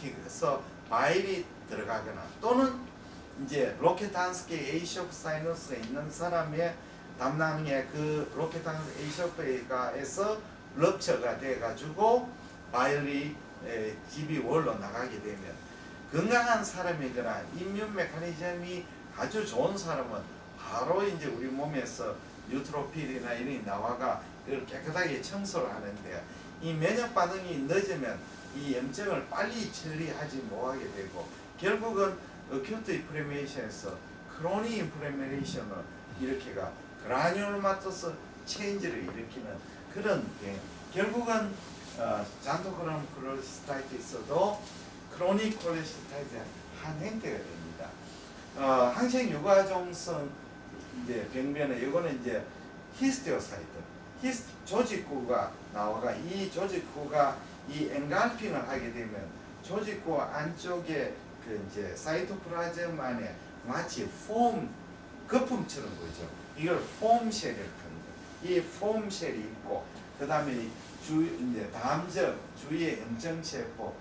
일으키면서 바일이 들어가거나 또는 이제 로켓탄스키 에이쇼프 사이너스가 있는 사람의 담낭의 그 로켓탄스키 에이쇼프에서 럽처가 돼가지고 바일이 GB1로 나가게 되면 건강한 사람이거나 임뮨 메커니즘이 아주 좋은 사람은 바로 이제 우리 몸에서 뉴트로필이나 이런 나와가 그걸 깨끗하게 청소를 하는데 이 면역 반응이 늦으면 이 염증을 빨리 처리하지 못하게 되고 결국은 어큐트 인플레메이션에서 크로닉 인플레메이션을 일으켜가 그라뉴로마토스 체인지를 일으키는 그런 결국은 잔토그람 콜레스타이티스도 크로닉 콜레스타이티스의 한 행태가 됩니다. 항생 유가종성 이제 병변에 이거는 이제 히스테오사이트, 조직구가 나와가 이 조직구가 이 엔갈핑을 하게 되면 조직구 안쪽에 그 이제 사이토플라즘 안에 마치 폼 거품처럼 보이죠. 이걸 폼쉘이라고 합니다. 이 폼쉘이 있고 그 다음에 이제 다음적 주위에 염증세포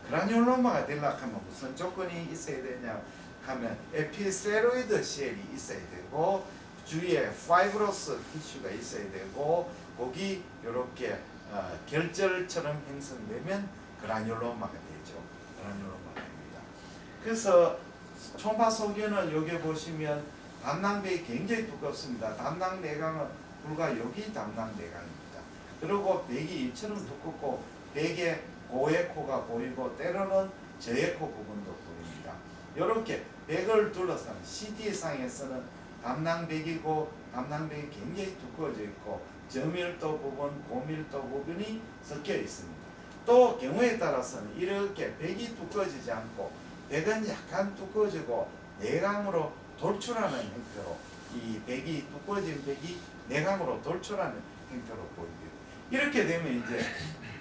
그라뉴로마가 되려면 무슨 조건이 있어야 되냐 하면 에피세로이드 쉘이 있어야 되고 주위에 파이브로스 티슈가 있어야 되고 거기 이렇게 결절처럼 형성되면 그라뉴로마가 되죠. 그라뉴로마가 됩니다. 그래서 초음파 소견은 여기 보시면 담낭백이 굉장히 두껍습니다. 담낭 내강은 불과 여기 담낭 내강입니다. 그리고 백이 이처럼 두껍고 백에 고에코가 보이고 때로는 저에코 부분도 보입니다. 이렇게 백을 둘러싼 CT상에서는 담낭백이고 담낭백이 굉장히 두꺼워져 있고 저밀도 부분, 고밀도 부분이 섞여 있습니다. 또 경우에 따라서는 이렇게 백이 두꺼워지지 않고 백은 약간 두꺼워지고 내강으로 돌출하는 형태로 이 백이 두꺼워진 백이 내강으로 돌출하는 형태로 보입니다. 이렇게 되면 이제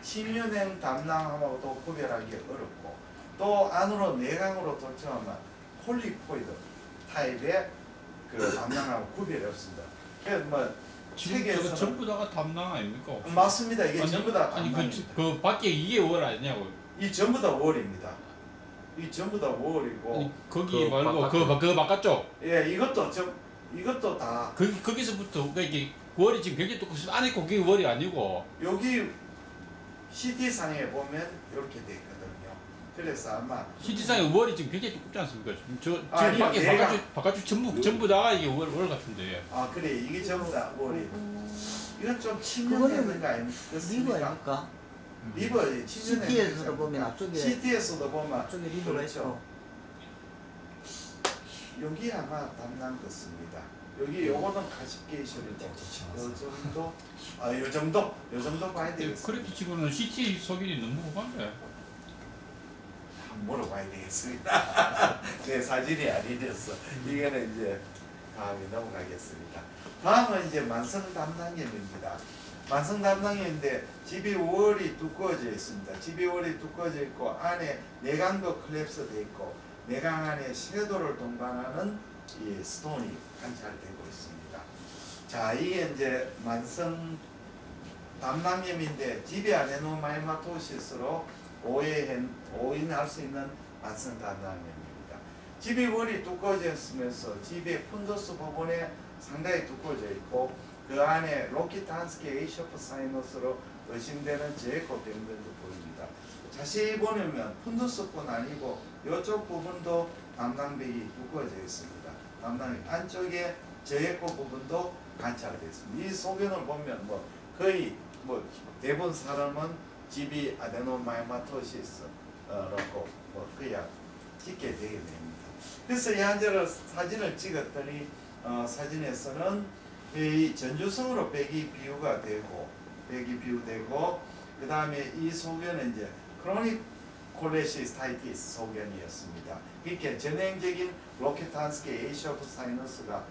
침륜행 담낭하고도 구별하기 어렵고 또 안으로 내강으로 돌출하면 폴리포이드 타입의 그 담낭하고 구별이 없습니다. 그래서 뭐 지금 전부 다가 담낭 아닙니까? 혹시? 맞습니다. 이게 아니, 전부 다 아니 담낭입니다. 그 밖에 이게 월 아니냐고. 이 전부 다 월입니다. 이 전부 다 월이고 아니, 거기 그 말고 바깥쪽. 그 바깥쪽. 예 이것도 다 거기서부터 그러니까 이게 월이 지금 굉장히 두껍습니다. 안에 그게 월이 아니고. 여기 CT 상에 보면 이렇게 돼 있거든요. 그래서 아마 CT상에 월이 지금 굉장히 두껍지 않습니까? 지금 아니요, 밖에 내가- 바깥쪽 전부 다가 이게 월 같은데. 아 그래 이게 전부 다 월이 이건 좀 그거는 침륜되는 거 리버 아닙니까? 아닙니까? 리버 침륜되는 CT에서도 보면 앞쪽에 CT에서도 보면 앞쪽에 리버가 그렇죠. 있고 여기 아마 담당 같습니다. 여기 요거는 가십게이션이고 요 정도 봐야 되겠습니다. 그렇게 치고는 CT 소견이 너무 hov한데. 한번 물어봐야 되겠습니다. 제 사진이 아니라서 이거는 이제 다음에 넘어가겠습니다. 다음은 이제 만성 담낭염입니다. 만성 담낭염인데 집이월이 두꺼워져 있습니다. 집이월이 두꺼워져 있고 안에 내강도 클랩스되어 있고 내강 안에 섀도를 동반하는 이 스톤이 관찰되고 있습니다. 자, 이게 이제 만성 담낭염인데 집이 아데노마이마토시스로 오인할 수 있는 만성 담낭염입니다. 집이 월이 두꺼워졌으면서 집의 푼더스 부분에 상당히 두꺼워져 있고 그 안에 로키탄스키 에이셔프 사이너스로 의심되는 제코 병변도 보입니다. 자세히 보면 푼더스뿐 아니고 이쪽 부분도 담낭백이 두꺼워져 있습니다. 담낭 안쪽에 제코 부분도 관찰됐습니다. 이 소견을 보면 뭐 거의 뭐 대부분 사람은 집이 아데노마이마토시스라고 뭐 그야 찍게 되게 됩니다. 그래서 이 환자를 사진을 찍었더니 사진에서는 이 전주성으로 백이 비유되고 그 다음에 이 소견은 이제 크로닉 콜레시스타이티스 소견이었습니다. 이렇게 전행적인 로케탄스키 에이셔프 사이너스가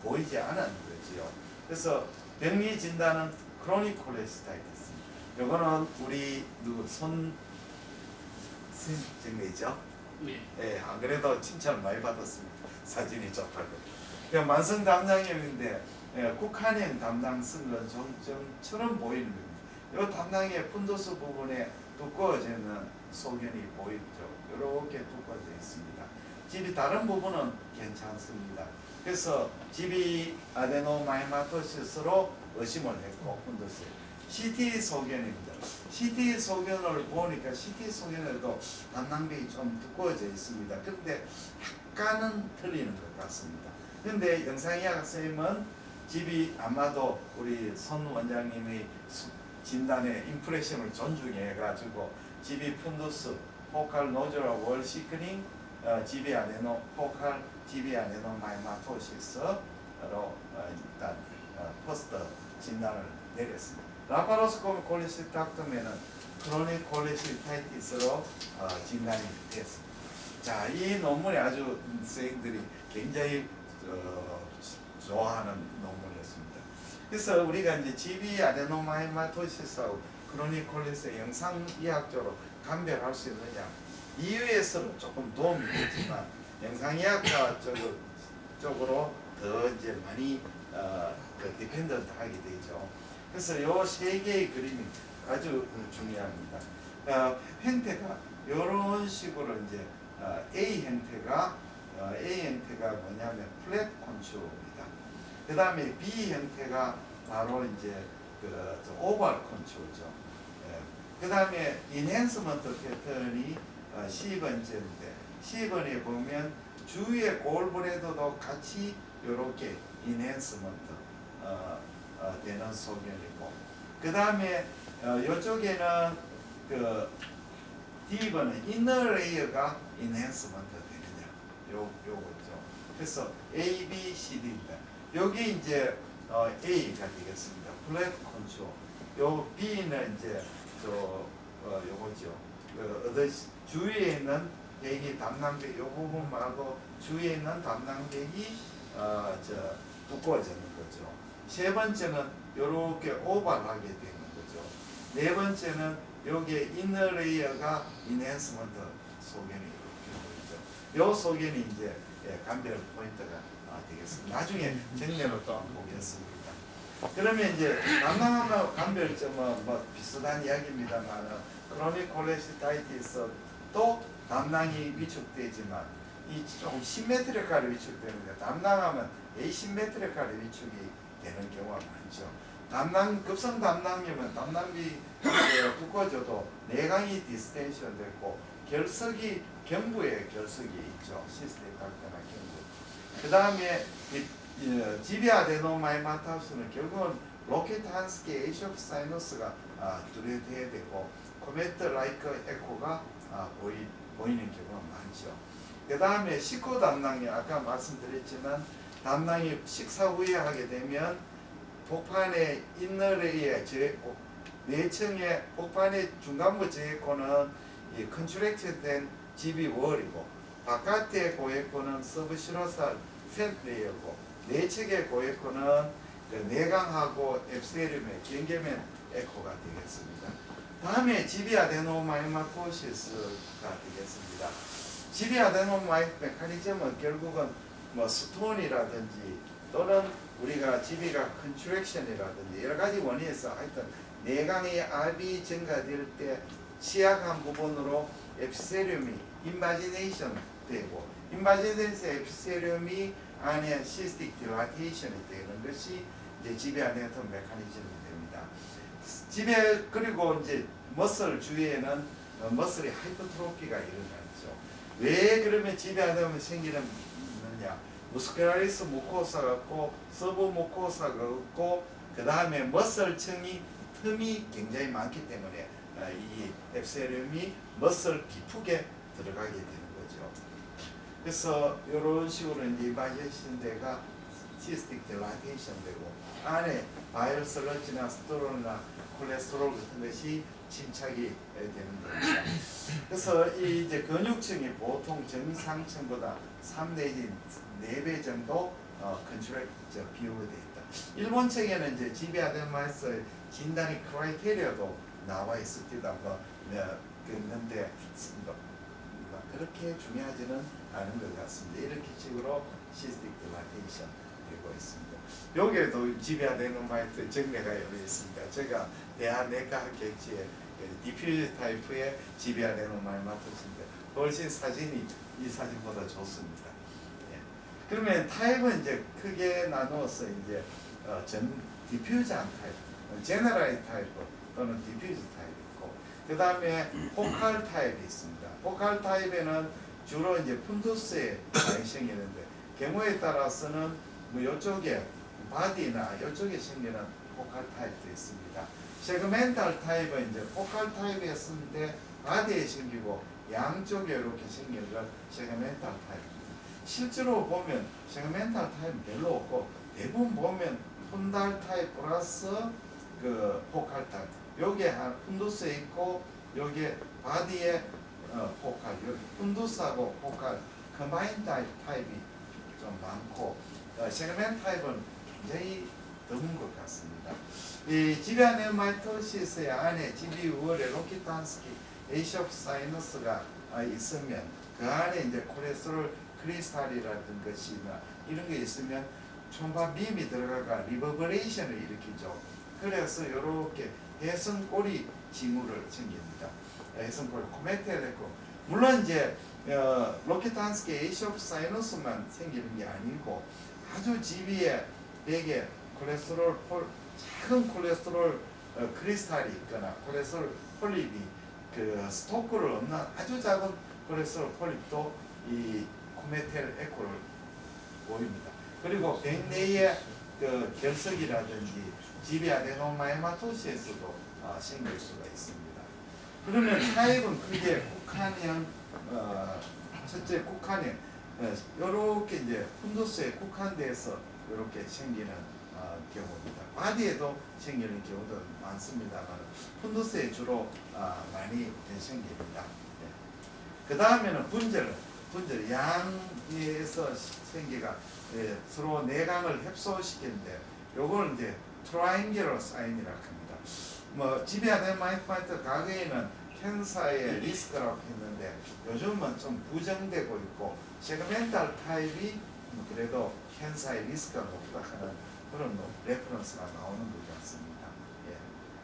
보이지 않은 거지요. 그래서 병리 진단은 크로닉 콜레시스타이티스. 요거는 우리 손 정리죠. 예, 안 그래도 칭찬을 많이 받았습니다. 사진이 좋다고. 그냥 만성 담낭염인데 국한형 담낭 쓴 건 점처럼 보이는 겁니다. 이 담낭의 푼도스 부분에 두꺼워지는 소견이 보이죠. 이렇게 두꺼워져 있습니다. 집이 다른 부분은 괜찮습니다. 그래서 집이 아데노마이마토시스로 의심을 했고 푼도스. CT 소견입니다. CT 소견을 보니까 CT 소견에도 담낭백이 좀 두꺼워져 있습니다. 그런데 약간은 틀리는 것 같습니다. 그런데 영상의학 선생님은 집이 아마도 우리 손 원장님의 진단의 임프레션을 존중해 가지고 집이 푼두스 포칼 노듈 월 시크닝 지비 아데노 포칼 지비 아데노마이마토시스로 일단 퍼스트 진단을 내렸습니다. 라파로스코피 콜레시스탁톰에는 크로닉 콜레시스타이티스로 진단이 됐습니다. 자, 이 논문이 아주 선생님들이 굉장히 좋아하는 논문이었습니다. 그래서 우리가 이제 GB 아데노마이마토시스하고 크로닉 콜레스의 영상의학적으로 감별할 수 있느냐 이외에서는 조금 도움이 되지만 영상의학과 쪽으로 더 이제 많이 디펜던트하게 되죠. 그래서 요 세 개의 그림이 아주 중요합니다. 형태가 이런 식으로 이제 A 형태가 뭐냐면 플랫 콘츄어입니다. 그 다음에 B 형태가 바로 이제 오벌 콘츄어죠. 그 다음에 인핸스먼트 패턴이 10번째인데 10번에 보면 주위의 골브레드도 같이 이렇게 인핸스먼트 되는 소견이고 그 다음에 이쪽에는 D번은 이너 레이어가 인핸스먼트 되느냐 요거죠. 그래서 A, B, C, D입니다. 여기 이제 A가 되겠습니다. 플랫 콘츄어. 요 B는 이제 요거죠. 주위에 있는 백이 담낭백 요 부분 말고 주위에 있는 담낭백이 두꺼워지는 거죠. 세 번째는 요렇게 오발하게 되는 거죠. 네 번째는 여기에 이너 레이어가 인핸스먼트 소견이 이렇게 보이죠. 요 소견이 이제 감별 포인트가 되겠습니다. 나중에 정례로 또 보겠습니다. 그러면 이제 담낭하고 감별점은 뭐 비슷한 이야기입니다만 크로닉 콜레시스타이티스 또 담낭이 위축되지만 이 조금 시메트리컬하게 위축되는데 담낭하면 에이시메트리컬하게 위축이 되는 경우가 많죠. 급성 담낭이면 담낭비 두꺼워져도 내강이 디스텐션 됐고 결석이 경부에 결석이 있죠. 시스템 각도나 경부. 그 다음에 지비 아데노마이마토시스는 결국은 로켓 한스케 에이쇼프 사이너스가 뚜렷해야 되고 코메트 라이크 에코가 보이는 경우가 많죠. 그 다음에 식후 담낭이 아까 말씀드렸지만 담낭이 식사 후에 하게 되면 복판의 인너레이의 내층의 복판의 중간부 제에코는 이 컨트랙트된 집이 월이고 바깥의 고에코는 서브시로살 팬레이어고 내측의 고에코는 내강하고 앱세륨의 경계면 에코가 되겠습니다. 다음에 지비 아데노마이마토시스가 되겠습니다. 지비 아데노마이 메커니즘은 결국은 뭐 스톤이라든지 또는 우리가 지비가 컨트랙션이라든지 여러 가지 원인에서 하여튼 내강의 압이 증가될 때 취약한 부분으로 에피세륨이 인바지네이션 되고 인바지네이션 에피세륨이 안에 시스틱 딜라테이션이 되는 것이 이제 지비 아데노 메커니즘이 됩니다. 지배 그리고 이제 머슬 주위에는 머슬의 하이퍼트로피가 일어나죠. 왜 그러면 지배 아데노가 생기느냐? 무스큘라리스 무코사가 있고 서브 무코사가 있고 그 다음에 머슬층이 틈이 굉장히 많기 때문에 이 앱세륨이 머슬 깊게 들어가게 되는 거죠. 그래서 이런 식으로 이제 이바제이션대가 시스틱 딜라테이션 되고 안에 바이러스러지나 스테롤이나 콜레스테롤 같은 것이 침착이 되는 겁니다. 그래서 이 이제 근육층이 보통 정상층보다 3 내지 4배 정도 컨트랙 비율이 되어 있다. 일본 책에는 이제 지비 아데노마이스 진단의 크라이테리아도 나와 있습니다. 그런데 그렇게 중요하지는 않은 것 같습니다. 이렇게 식으로 시스틱 딜라테이션 되고 있습니다. 여기에도 지비 아데노마이스 정례가 여러 있습니다. 제가 대한내과학객지에 디퓨즈 타입의 지비 아데노마이마토시인데 훨씬 사진이 이 사진보다 좋습니다. 예. 그러면 타입은 이제 크게 나누어서 이제 디퓨즈한 타입, 제너럴 타입 또는 디퓨즈 타입이 있고 그 다음에 포칼 타입이 있습니다. 포칼 타입에는 주로 이제 푼두스에 많이 생기는데 경우에 따라서는 뭐 이쪽에 바디나 이쪽에 생기는 포칼 타입도 있습니다. 세그멘탈 타입은 이제 포칼 타입에 쓰는데 바디에 생기고 양쪽에 이렇게 생긴 걸 세그멘탈 타입입니다. 실제로 보면 세그멘탈 타입은 별로 없고 대부분 보면 푼달 타입 플러스 그 포칼 타입. 요게 한 푼두스에 있고 요게 바디에 포칼. 여기 푼두스하고 포칼 컴바인 타입이 좀 많고 세그멘 타입은 굉장히 드문 것 같습니다. 이 지비아네오마이토시스의 안에 지비우월에 로키탄스키 에이시옵사이너스가 있으면 그 안에 이제 콜레스테롤 크리스탈이라든 것이나 이런 게 있으면 초음파빔이 들어가가 리버버레이션을 일으키죠. 그래서 이렇게 해성꼬리 징후를 생깁니다. 해성꼬리 코메테를 했고 물론 이제 로키탄스키 에이시옵사이너스만 생기는 게 아니고 아주 지비에 베개 콜레스테롤 작은 콜레스테롤 크리스탈이 있거나 콜레스테롤 폴립이 그 스토크를 없는 아주 작은 콜레스테롤 폴립도 이 코메텔 에코를 보입니다. 그리고 백 내의 그 결석이라든지 지비아데노마이마토시에서도 생길 수가 있습니다. 그러면 타입은 크게 국한형 첫째 국한형 요렇게 이제 푼두스에 국한돼서 이렇게 생기는 경우입니다. 바디에도 생기는 경우도 많습니다만 푼두스에 주로 많이 생깁니다. 그 다음에는 분절 양에서 생기가 서로 내강을 협소시키는데 요걸 이제 트라이앵귤러 사인이라고 합니다. 뭐 지비아데노마이토시스 과거에는 캔서의 리스크라고 했는데 요즘은 좀 부정되고 있고 세그멘탈 타입이 그래도 캔서의 리스크가 높다 하는 그런 레퍼런스가 나오는 것 같습니다. 예.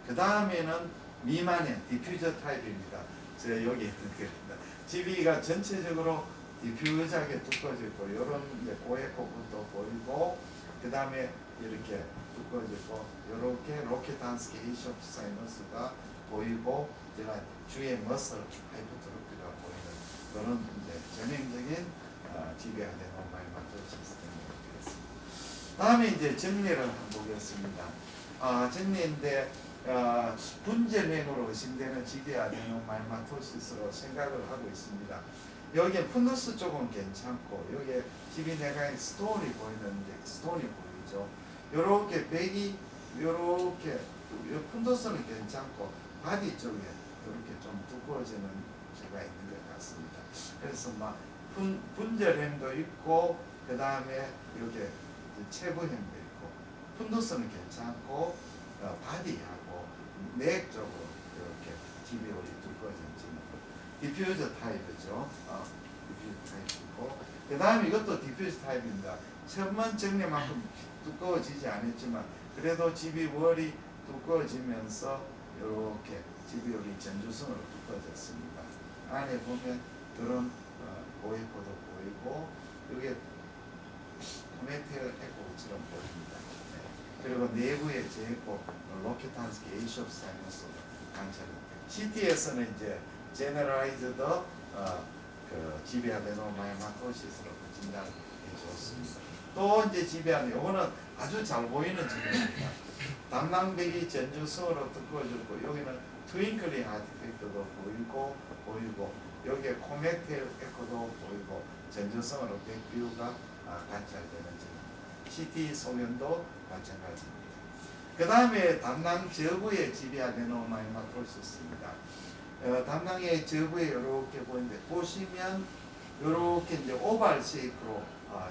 그 다음에는 미만형 디퓨저 타입입니다. 제가 여기 있는 겁니다. GB가 전체적으로 디퓨저하게 두꺼워지고 이런 이제 고에코부터 보이고 그 다음에 이렇게 두꺼워지고 이렇게 로켓단스키 에이시옵사이너스가 보이고 제가 주위에 머슬 하이퍼트로피가 보이는 그런 이제 전형적인 지비아데노마이토시스 시스템이 되겠습니다. 다음에 이제 정리를 한번 보겠습니다. 정리인데 분절행으로 의심되는 지비아데노마이토시스로 생각을 하고 있습니다. 여기에 푼두스 쪽은 괜찮고 여기에 지비내가에 스톤이 보이는데 스톤이 보이죠. 요렇게 백이 요렇게 푼두스는 괜찮고 바디 쪽에 이렇게 좀 두꺼워지는 제가 있는 것 같습니다. 그래서 막 분절형도 있고 그 다음에 이렇게 체부형도 있고 푼두스는 괜찮고 바디하고 넥 쪽으로 이렇게 지비올이 두꺼워진 디퓨저 타입이죠. 디퓨저 타입이고 그 다음에 이것도 디퓨저 타입입니다. 천만 정례만큼 두꺼워지지 않았지만 그래도 지비월이 두꺼워지면서 이렇게 지비월이 전주성으로 두꺼워졌습니다. 안에 보면 그런 고에코도 보이고 이게 코메텔 에코처럼 보입니다. 네. 그리고 내부에 제에코 로켓탄스키 에이시옵사이너스 관찰입니다. CT에서는 이제 제너라이즈드 그 지비아데노마이토시스로 진단해 줬습니다. 또 이제 지비아데 요거는 아주 잘 보이는 지비입니다. 담낭백이 전주성으로 두꺼워졌고 여기는 트윙클링 아티팩트도 보이고 여기에 코메텔 에코도 보이고 전주성으로 백뷰가 관찰되는 지금 CT 소견도 마찬가지입니다. 그 다음에 담낭 저부의 지비아데노마이토시스입니다. 담낭의 저부에 이렇게 보이는데 보시면 이렇게 이제 오발 쉐이프로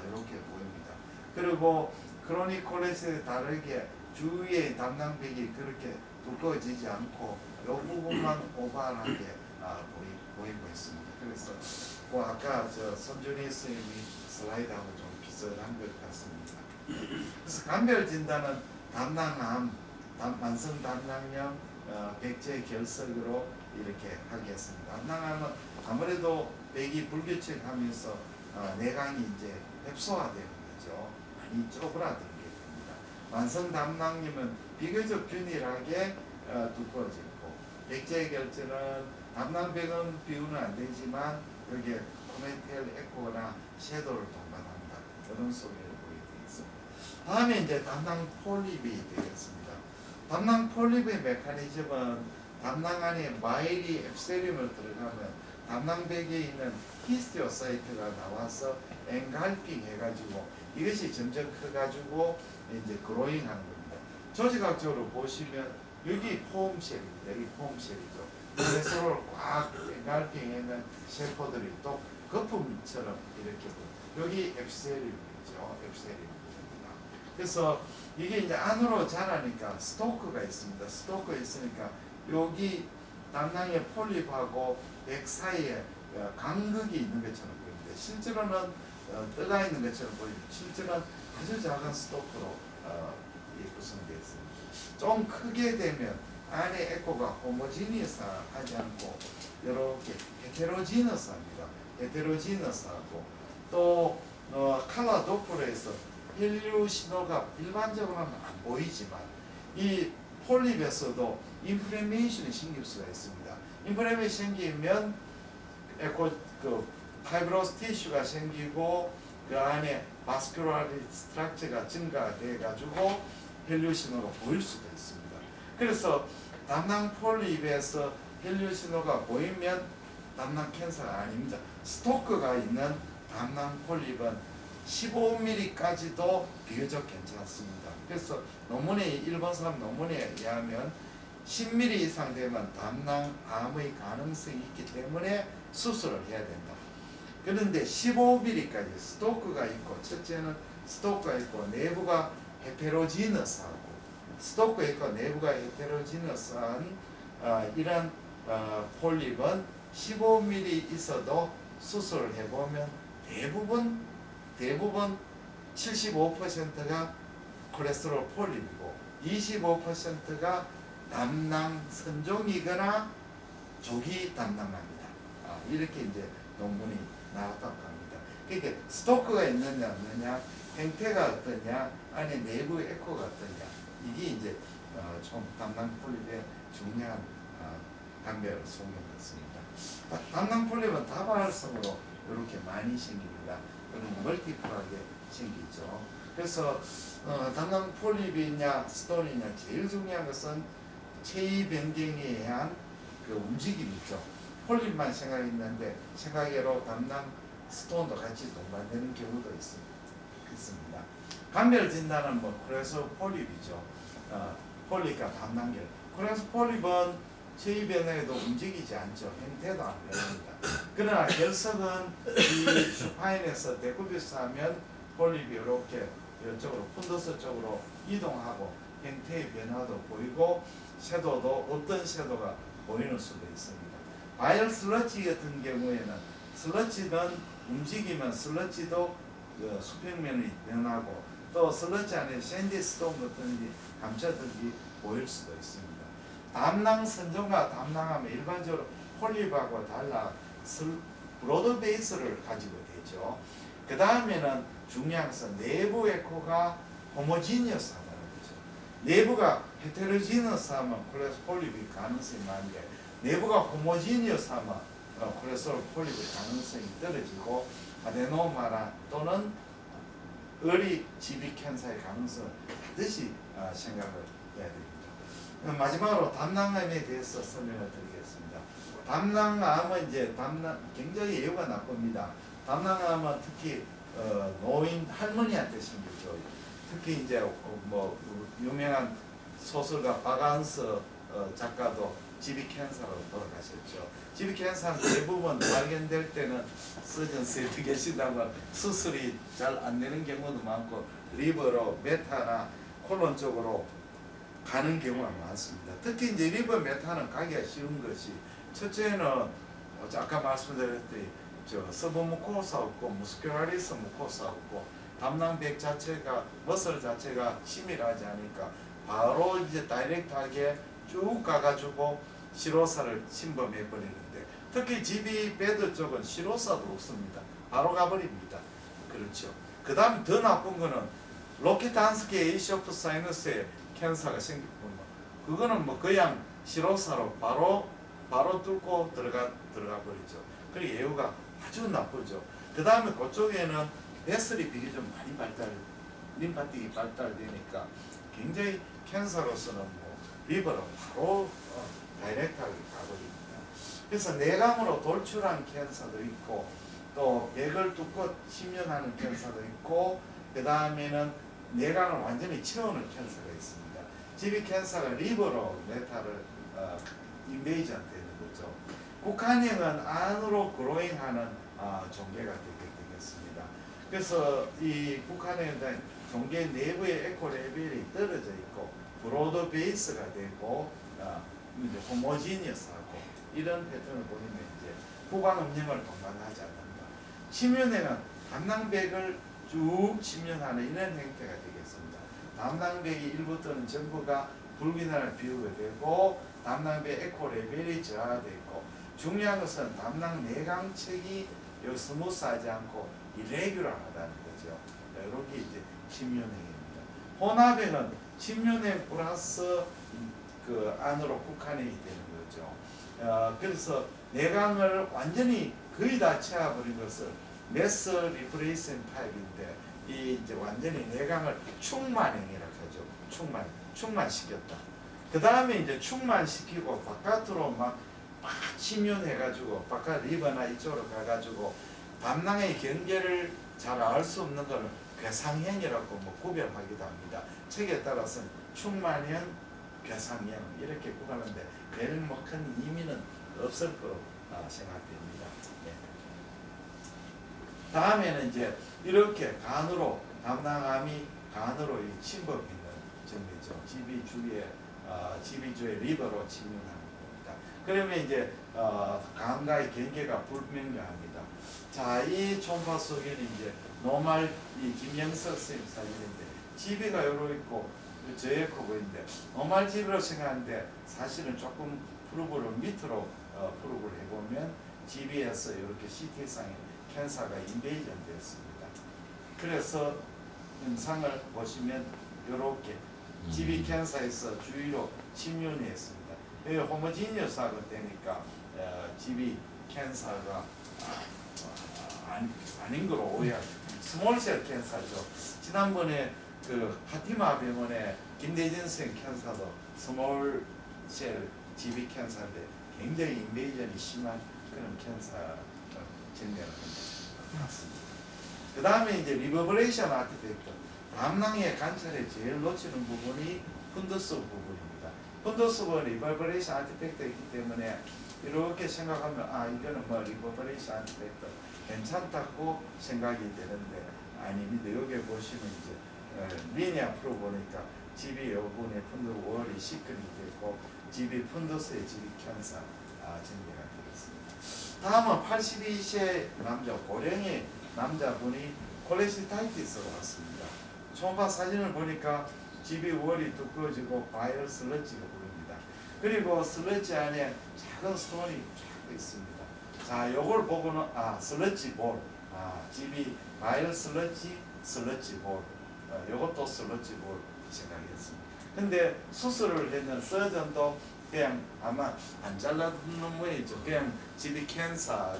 이렇게 보입니다. 그리고 크로닉 콜레스테롤에 다르게 주위의 담낭백이 그렇게 두꺼워지지 않고 이 부분만 오발하게 보이고 있습니다. 그래서 뭐 아까 저 손준희 선생님이 슬라이드하고 좀 비슷한 것 같습니다. 그래서 감별 진단은 담낭암, 만성 담낭염, 백제 결석으로 이렇게 하겠습니다. 담낭암은 아무래도 백이 불규칙하면서 내강이 이제 흡소화되는 거죠. 많이 쪼그라들게 됩니다. 만성 담낭염은 비교적 균일하게 두꺼워지고 백제 결절은 담낭백은 비유는 안 되지만 여기에 코멘텔 에코나 섀도우를 동반한다. 이런 소리를 보이게 있습니다. 다음에 이제 담낭 폴립이 되겠습니다. 담낭 폴립의 메커니즘은 담낭 안에 마일이 앱세륨을 들어가면 담낭백에 있는 히스티오사이트가 나와서 엔갈핑 해가지고 이것이 점점 커가지고 이제 그로잉하는 겁니다. 조직학적으로 보시면 여기 폼쉘입니다. 여기 폼쉘이죠. 콜레스테롤 꽉 엔갈핑해는 세포들이 또 거품처럼 이렇게 여기 엡세리움이죠. 엡세리움입니다. 그래서 이게 이제 안으로 자라니까 스토크가 있습니다. 스토크가 있으니까 여기 담낭의 폴립하고 백 사이에 간극이 있는 것처럼 보입니다. 실제로는 떠가 있는 것처럼 보입니다. 실제로는 아주 작은 스토크로 구성되어 있습니다. 좀 크게 되면 안에 에코가 호모지니어스하지 않고 이렇게 헤테로지너스합니다. 헤테로지너스하고 또 칼라 도플러에서 헬류 신호가 일반적으로는 안 보이지만 이 폴립에서도 인플레메이션이 생길 수가 있습니다. 인플레메이션이 생기면 에코 파이브로스 티슈가 생기고 그 안에 바스큘라리 스트럭처가 증가돼 가지고 헬류 신호가 보일 수도 있습니다. 그래서 담낭 폴립에서 헬류 신호가 보이면 담낭 캔서가 아닙니다. 스토크가 있는 담낭 폴립은 15mm까지도 비교적 괜찮습니다. 그래서 논문에 일본 사람 논문에 의하면 10mm 이상 되면 담낭암의 가능성이 있기 때문에 수술을 해야 된다. 그런데 15mm까지 스토크가 있고, 첫째는 스토크가 있고 내부가 헤테로지너스하고, 스토크가 있고 내부가 헤테로지너스한 이런 폴립은 15mm 있어도 수술을 해보면 대부분 75%가 콜레스테롤 폴립이고 25%가 담낭 선종이거나 조기 담낭암이다. 이렇게 이제 논문이 나왔다고 합니다. 그러니까 스토크가 있느냐 없느냐, 형태가 어떠냐, 안에 내부 에코가 어떠냐, 이게 이제 좀 담낭 폴립의 중요한 감별을 소개한 것 같습니다. 담낭 폴립은 다발성으로 이렇게 많이 생깁니다. 그리고 멀티플하게 생기죠. 그래서 담낭 폴립이냐 스톤이냐 제일 중요한 것은 체위 변경에 의한 그 움직임이죠. 폴립만 생각했는데 생각외로 담낭 스톤도 같이 동반되는 경우도 있습니다. 감별 진단은 그래서 폴립이죠. 폴립과 담낭결. 그래서 폴립은 체위 변화에도 움직이지 않죠. 형태도 안 변합니다. 그러나 결석은 이 슈파인에서 데쿠비스하면 폴립이 이렇게 이쪽으로 푼더스 쪽으로 이동하고 형태의 변화도 보이고 섀도도 어떤 섀도가 보이는 수도 있습니다. 바이올 슬러지 같은 경우에는 슬러지는 움직이면 슬러지도 수평면이 변하고 또 슬러지 안에 샌디스톤 같은 감차들이 보일 수도 있습니다. 담낭 선종과 담낭암은 일반적으로 폴립하고 달라 브로드 베이스를 가지고 되죠. 그 다음에는 중요한 것은 내부 에코가 호모지니어스하다는 거죠. 내부가 헤테로지너스하면 콜레스테롤 폴립이 가능성이 많은데 내부가 호모지니어스하면 콜레스테롤 폴립의 가능성이 떨어지고 아데노마나 또는 어리 지비 캔서의 가능성을 반드시 생각을 해야 됩니다. 마지막으로 담낭암에 대해서 설명을 드리겠습니다. 담낭암은 이제 굉장히 예후가 나쁩니다. 담낭암은 특히 노인 할머니한테 생기죠. 특히 이제 유명한 소설가 바간스 작가도 지비 캔서로 돌아가셨죠. 지비 캔서는 대부분 발견될 때는 서전스에 계시다면 수술이 잘 안 되는 경우도 많고 리버로 메타나 콜론 쪽으로 가는 경우가 많습니다. 특히 이제 리버 메타는 가기가 쉬운 것이 첫째는 아까 말씀드렸듯이 서브무코사 없고 무스큘라리스 무코사 없고 담낭백 자체가 머슬 자체가 치밀하지 않으니까 바로 이제 다이렉트하게 쭉 가가지고 시로사를 침범해 버리는데 특히 지비 베드 쪽은 시로사도 없습니다. 바로 가버립니다. 그렇죠. 그 다음에 더 나쁜 거는 로키탄스키 에이쇼프 사이너스에 캔서가 생기면 그거는 그냥 시로사로 바로 뚫고 들어가 버리죠. 그리고 예후가 아주 나쁘죠. 그 다음에 그쪽에는 베슬이 비교적 많이 림파틱이 발달되니까 굉장히 캔서로서는 리버로 바로 다이렉트하게 가버립니다. 그래서 내강으로 돌출한 캔서도 있고 또 백을 뚫고 침륜하는 캔서도 있고 그 다음에는 내강을 완전히 채우는 캔서가 있습니다. GB 캔서가 리버로 메타를 인베이전 되는 거죠. 국한형은 안으로 그로잉하는 종괴가 되겠습니다. 그래서 이 국한형에 대한 종괴 내부의 에코 레벨이 떨어져 있고 브로드 베이스가 되고 이제 호모지니어스하고 이런 패턴을 보이면 이제 후방 음영을 동반하지 않는다. 침륜에는 담낭백을 쭉 침륜하는 이런 형태가 되겠습니다. 담낭백이 일부 또는 전부가 불균형을 비우게 되고 담낭백 에코 레벨이 저하되고 중요한 것은 담낭 내강책이 스무스하지 않고 이레귤러하다는 거죠. 이렇게 이제 침륜행입니다. 혼합에는 침륜행 플러스 그 안으로 국한행이 되는 거죠. 그래서 내강을 완전히 거의 다 채워버린 것을 매스 리프레이션 타입인데 이 이제 완전히 내강을 충만행이라고 하죠. 충만시켰다. 그 다음에 이제 충만시키고 바깥으로 막 침륜해가지고 바깥 리버나 이쪽으로 가가지고 담낭의 경계를 잘 알 수 없는 것을 괴상형이라고 뭐 구별하기도 합니다. 책에 따라서는 충만형, 괴상형 이렇게 구분하는데 별 뭐 큰 의미는 없을 거로 생각됩니다. 예. 다음에는 이제 이렇게 간으로 담낭암이 간으로 이 침범 있는 정도죠. 지비주의 리버로 침륜하는 겁니다. 그러면 이제 간과의 경계가 불명료합니다. 자, 이 초음파 속에는 이제 노말 이 김영석 선생님 사진인데 지비가 요러 있고 저에 커 보이는데 노말 지비로 생각하는데 사실은 조금 프로브를 밑으로 프로브를 해보면 지비에서 이렇게 CT상에 캔서가 인베이전 되었습니다. 그래서 영상을 보시면 이렇게 지비 캔서에서 주위로 침륜했습니다. 여기 호모지니어스하고 되니까 지비 캔서가 아닌 거로 오해하죠. 스몰셀 캔서죠. 지난번에 그 파티마 병원에 김대진 선생 캔서도 스몰셀 지비 캔서인데 굉장히 인베이전이 심한 그런 캔서 증명을 합니다. 그 다음에 이제 리버브레이션 아티팩트. 담낭의 관찰에 제일 놓치는 부분이 푼더스 부분입니다. 푼더스 부분 리버브레이션 아티팩트가 있기 때문에 이렇게 생각하면 이거는 뭐 리버브레이션 아티팩트 괜찮다고 생각이 되는데 아닙니다. 여기 보시면 이제 리니아 프로 보니까 GB 여분의 푼더 월이 시크릿이 됐고 GB 푼더스의 GB 캔서 증명가 되겠습니다. 다음은 82세 남자 고령의 남자분이 콜레시타이티스로 왔습니다. 초음파 사진을 보니까 GB 월이 두꺼워지고 바이럴 슬러지가 보입니다. 그리고 슬러지 안에 작은 스톤이 쫙 있습니다. 자, 요걸 보고는 슬러지 볼, GB 바이럴 슬러지 볼, 요것도 슬러지 볼 생각했습니다. 근데 수술을 했는 서전도 그냥 아마 안 잘라놓는 모양이죠. 그냥 GB 캔서,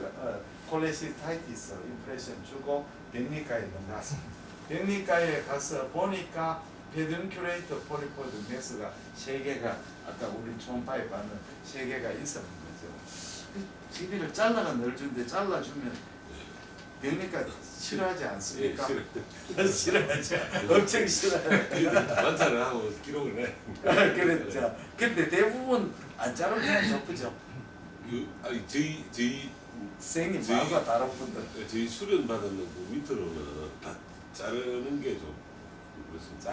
콜레시타이티스 임프레션 주고 병리과에 넘어갔습니다. 병리과에 가서 보니까 페듐큐레이터 폴리포드 매스가 3개가 아까 우리 초음파에 봤는 3개가 있었는 거죠. GB를 잘라가 넣어주는데 잘라주면 병리과 싫어하지 않습니까? 싫어하죠. 엄청 싫어해요. 관찰을 하고 기록을 해. 그랬죠. 근데 대부분 안 자르면 그냥 덮으죠. 저희 선생님 마음과 다른 분들 저희 수련 받았는 그 밑으로는 다 자르는 게 좀 그렇습니다.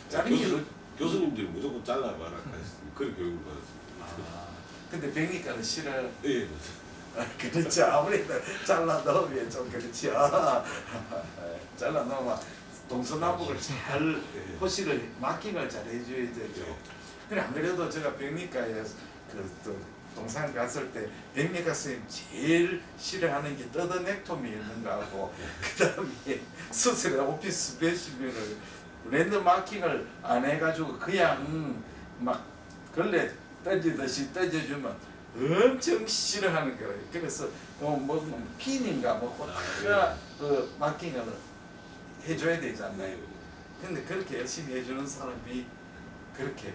자른 게 교수님들이 무조건 잘라봐라 하셨습니다. 그런 교육을 받았습니다. 근데 병리과는 싫어요. 예. 그렇죠. 아무래도 잘라 넣으면 좀 그렇죠. 잘라 넣으면 동서남북을 잘 호시를 마킹을 잘 해줘야 되죠. 그래 안 그래도 제가 병리과에 또 동산 갔을 때 병리과 선생님 제일 싫어하는 게 떠드넥토미 있는 거하고 그다음에 수술에 오피스 스페시면을 랜드 마킹을 안 해가지고 그냥 막 걸레 떠지듯이 떠져주면 엄청 싫어하는 거예요. 그래서 뭐 핀인가 뭐 그 마킹을 해줘야 되잖아요. 근데 그렇게 열심히 해주는 사람이 그렇게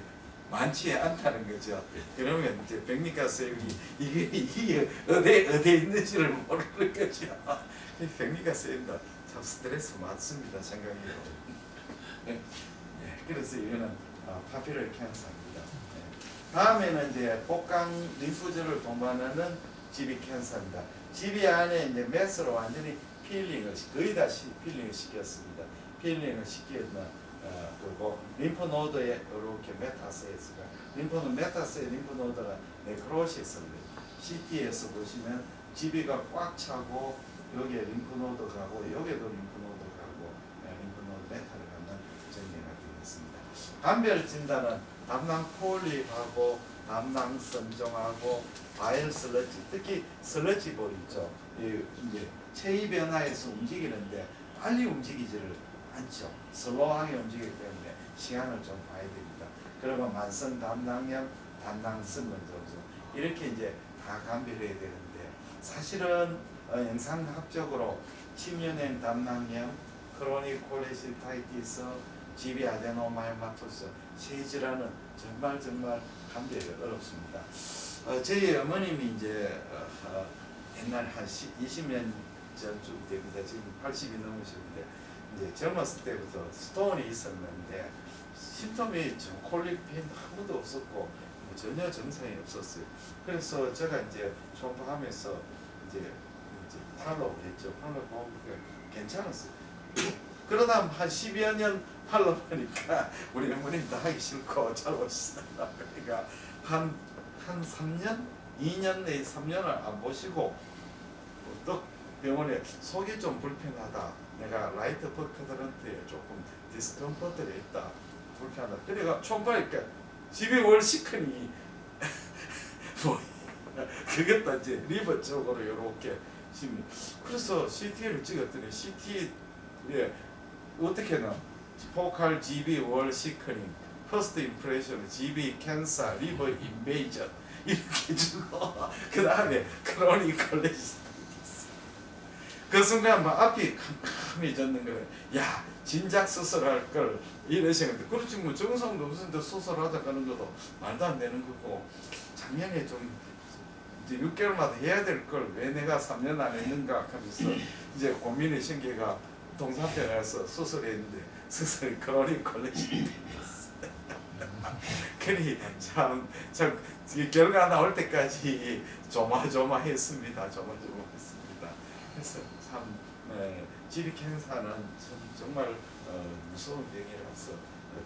많지 않다는 거죠. 그러면 이제 백리가스이 이게 어디에 있는지를 모르는 거죠. 백리가스도 참 스트레스 많습니다. 생각해요. 네. 그래서 이거는 파피럴 캔서입니다. 다음에는 이제 복강 리프저를 동반하는 GB 캔서입니다. GB 안에 이제 메스로 완전히 필링을 거의 다 필링을 시켰습니다. 필링을 시키면 그리고 림프노드에 이렇게 메타세스가 메타세 림프노드가 네크로시스입니다. CT에서 보시면 GB가 꽉 차고 여기에 림프노드 가고 여기에도 림프노드 가고 림프노드 메타를 갖는 전개가 되겠습니다. 감별 진단은 담낭 폴립하고 담낭 선종하고 바이올 슬러지, 특히 슬러지 볼 있죠. 이제 체위 변화에서 움직이는데 빨리 움직이지를 않죠. 슬로우하게 움직이기 때문에 시간을 좀 봐야 됩니다. 그리고 만성 담낭염, 담낭성 건조증 이렇게 이제 다 감별해야 되는데 사실은 영상학적으로 침연행 담낭염, 크로닉 콜레시스타이티스, GB 아데노마이마토스 세 질환은 정말 감별이 어렵습니다. 저희 어머님이 이제 옛날 한 20년 전쯤 됩니다. 지금 80이 넘으시는데 이제 젊었을 때부터 스톤이 있었는데 심통이 콜릭핀 아무도 없었고 전혀 증상이 없었어요. 그래서 제가 이제 초음파하면서 이제 팔로우 했죠. 팔로우 보니까 괜찮았어요. 그러다 한 10여 년 팔로우 보니까 우리 어머님도 하기 싫고 잘 오시더라. 그러니까 한 3년? 2년 내에 3년을 안 보시고 또 병원에 속이 좀 불편하다. 내가 라이트 버크들한테 조금 디스컴포트가 있다. 불편하다. 그래가 초음파니까 집이 월시크니 뭐 그것도 이제 리버 쪽으로 이렇게 지금 그래서 CT를 찍었더니 CT에 어떻게는 포칼 GB 월 시크닝, 퍼스트 임프레션, GB 캔서, 리버 인베이전 이렇게 주고 그 다음에 크로닉 콜레시스 그 순간 막 앞이 캄캄해졌는 거예요. 야 진작 수술할 걸 이러시는데 그렇지 뭐 정상도 없는데 수술하자 하는 것도 말도 안 되는 거고 작년에 좀 이제 6개월마다 해야 될 걸 왜 내가 3년 안 했는가 하면서 이제 고민의 신계가 동산병원에서 수술했는데 수술이 크로닉 콜레시스 그리 참 결과 나올 때까지 조마조마했습니다. 조마조마했습니다. 그래서 참 GB 캔서는 정말 무서운 병이라서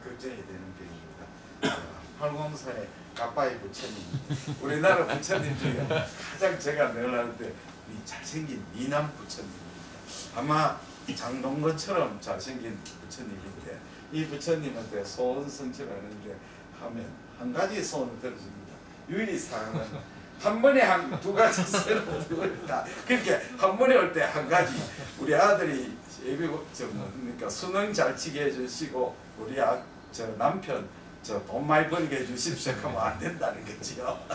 걱정이 되는 병입니다. 팔공산의 가빠이 부처님, 우리나라 부처님 중에 가장 제가 늘 하는데 잘생긴 미남 부처님입니다. 아마 장동건처럼 잘생긴 부처님인데 이 부처님한테 소원 성취하는데 하면 한 가지 소원을 들어줍니다. 유의사항은 한 번에 두 가지 새로운 다 그렇게 한 번에 올 때 한 가지 우리 아들이 예비 그러니까 수능 잘 치게 해주시고 우리 저 남편 돈 많이 벌게 해주십시오 하면 안 된다는 거지요.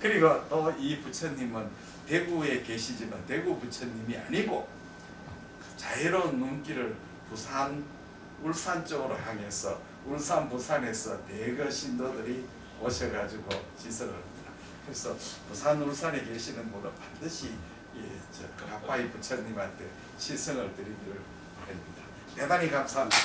그리고 또 이 부처님은 대구에 계시지만 대구 부처님이 아니고 자유로운 눈길을 부산, 울산 쪽으로 향해서 울산, 부산에서 대거 신도들이 오셔가지고 지설을 합니다. 그래서 부산, 울산에 계시는 분은 반드시 가빠이 부처님한테 시승을 드리기를 바랍니다. 대단히 감사합니다.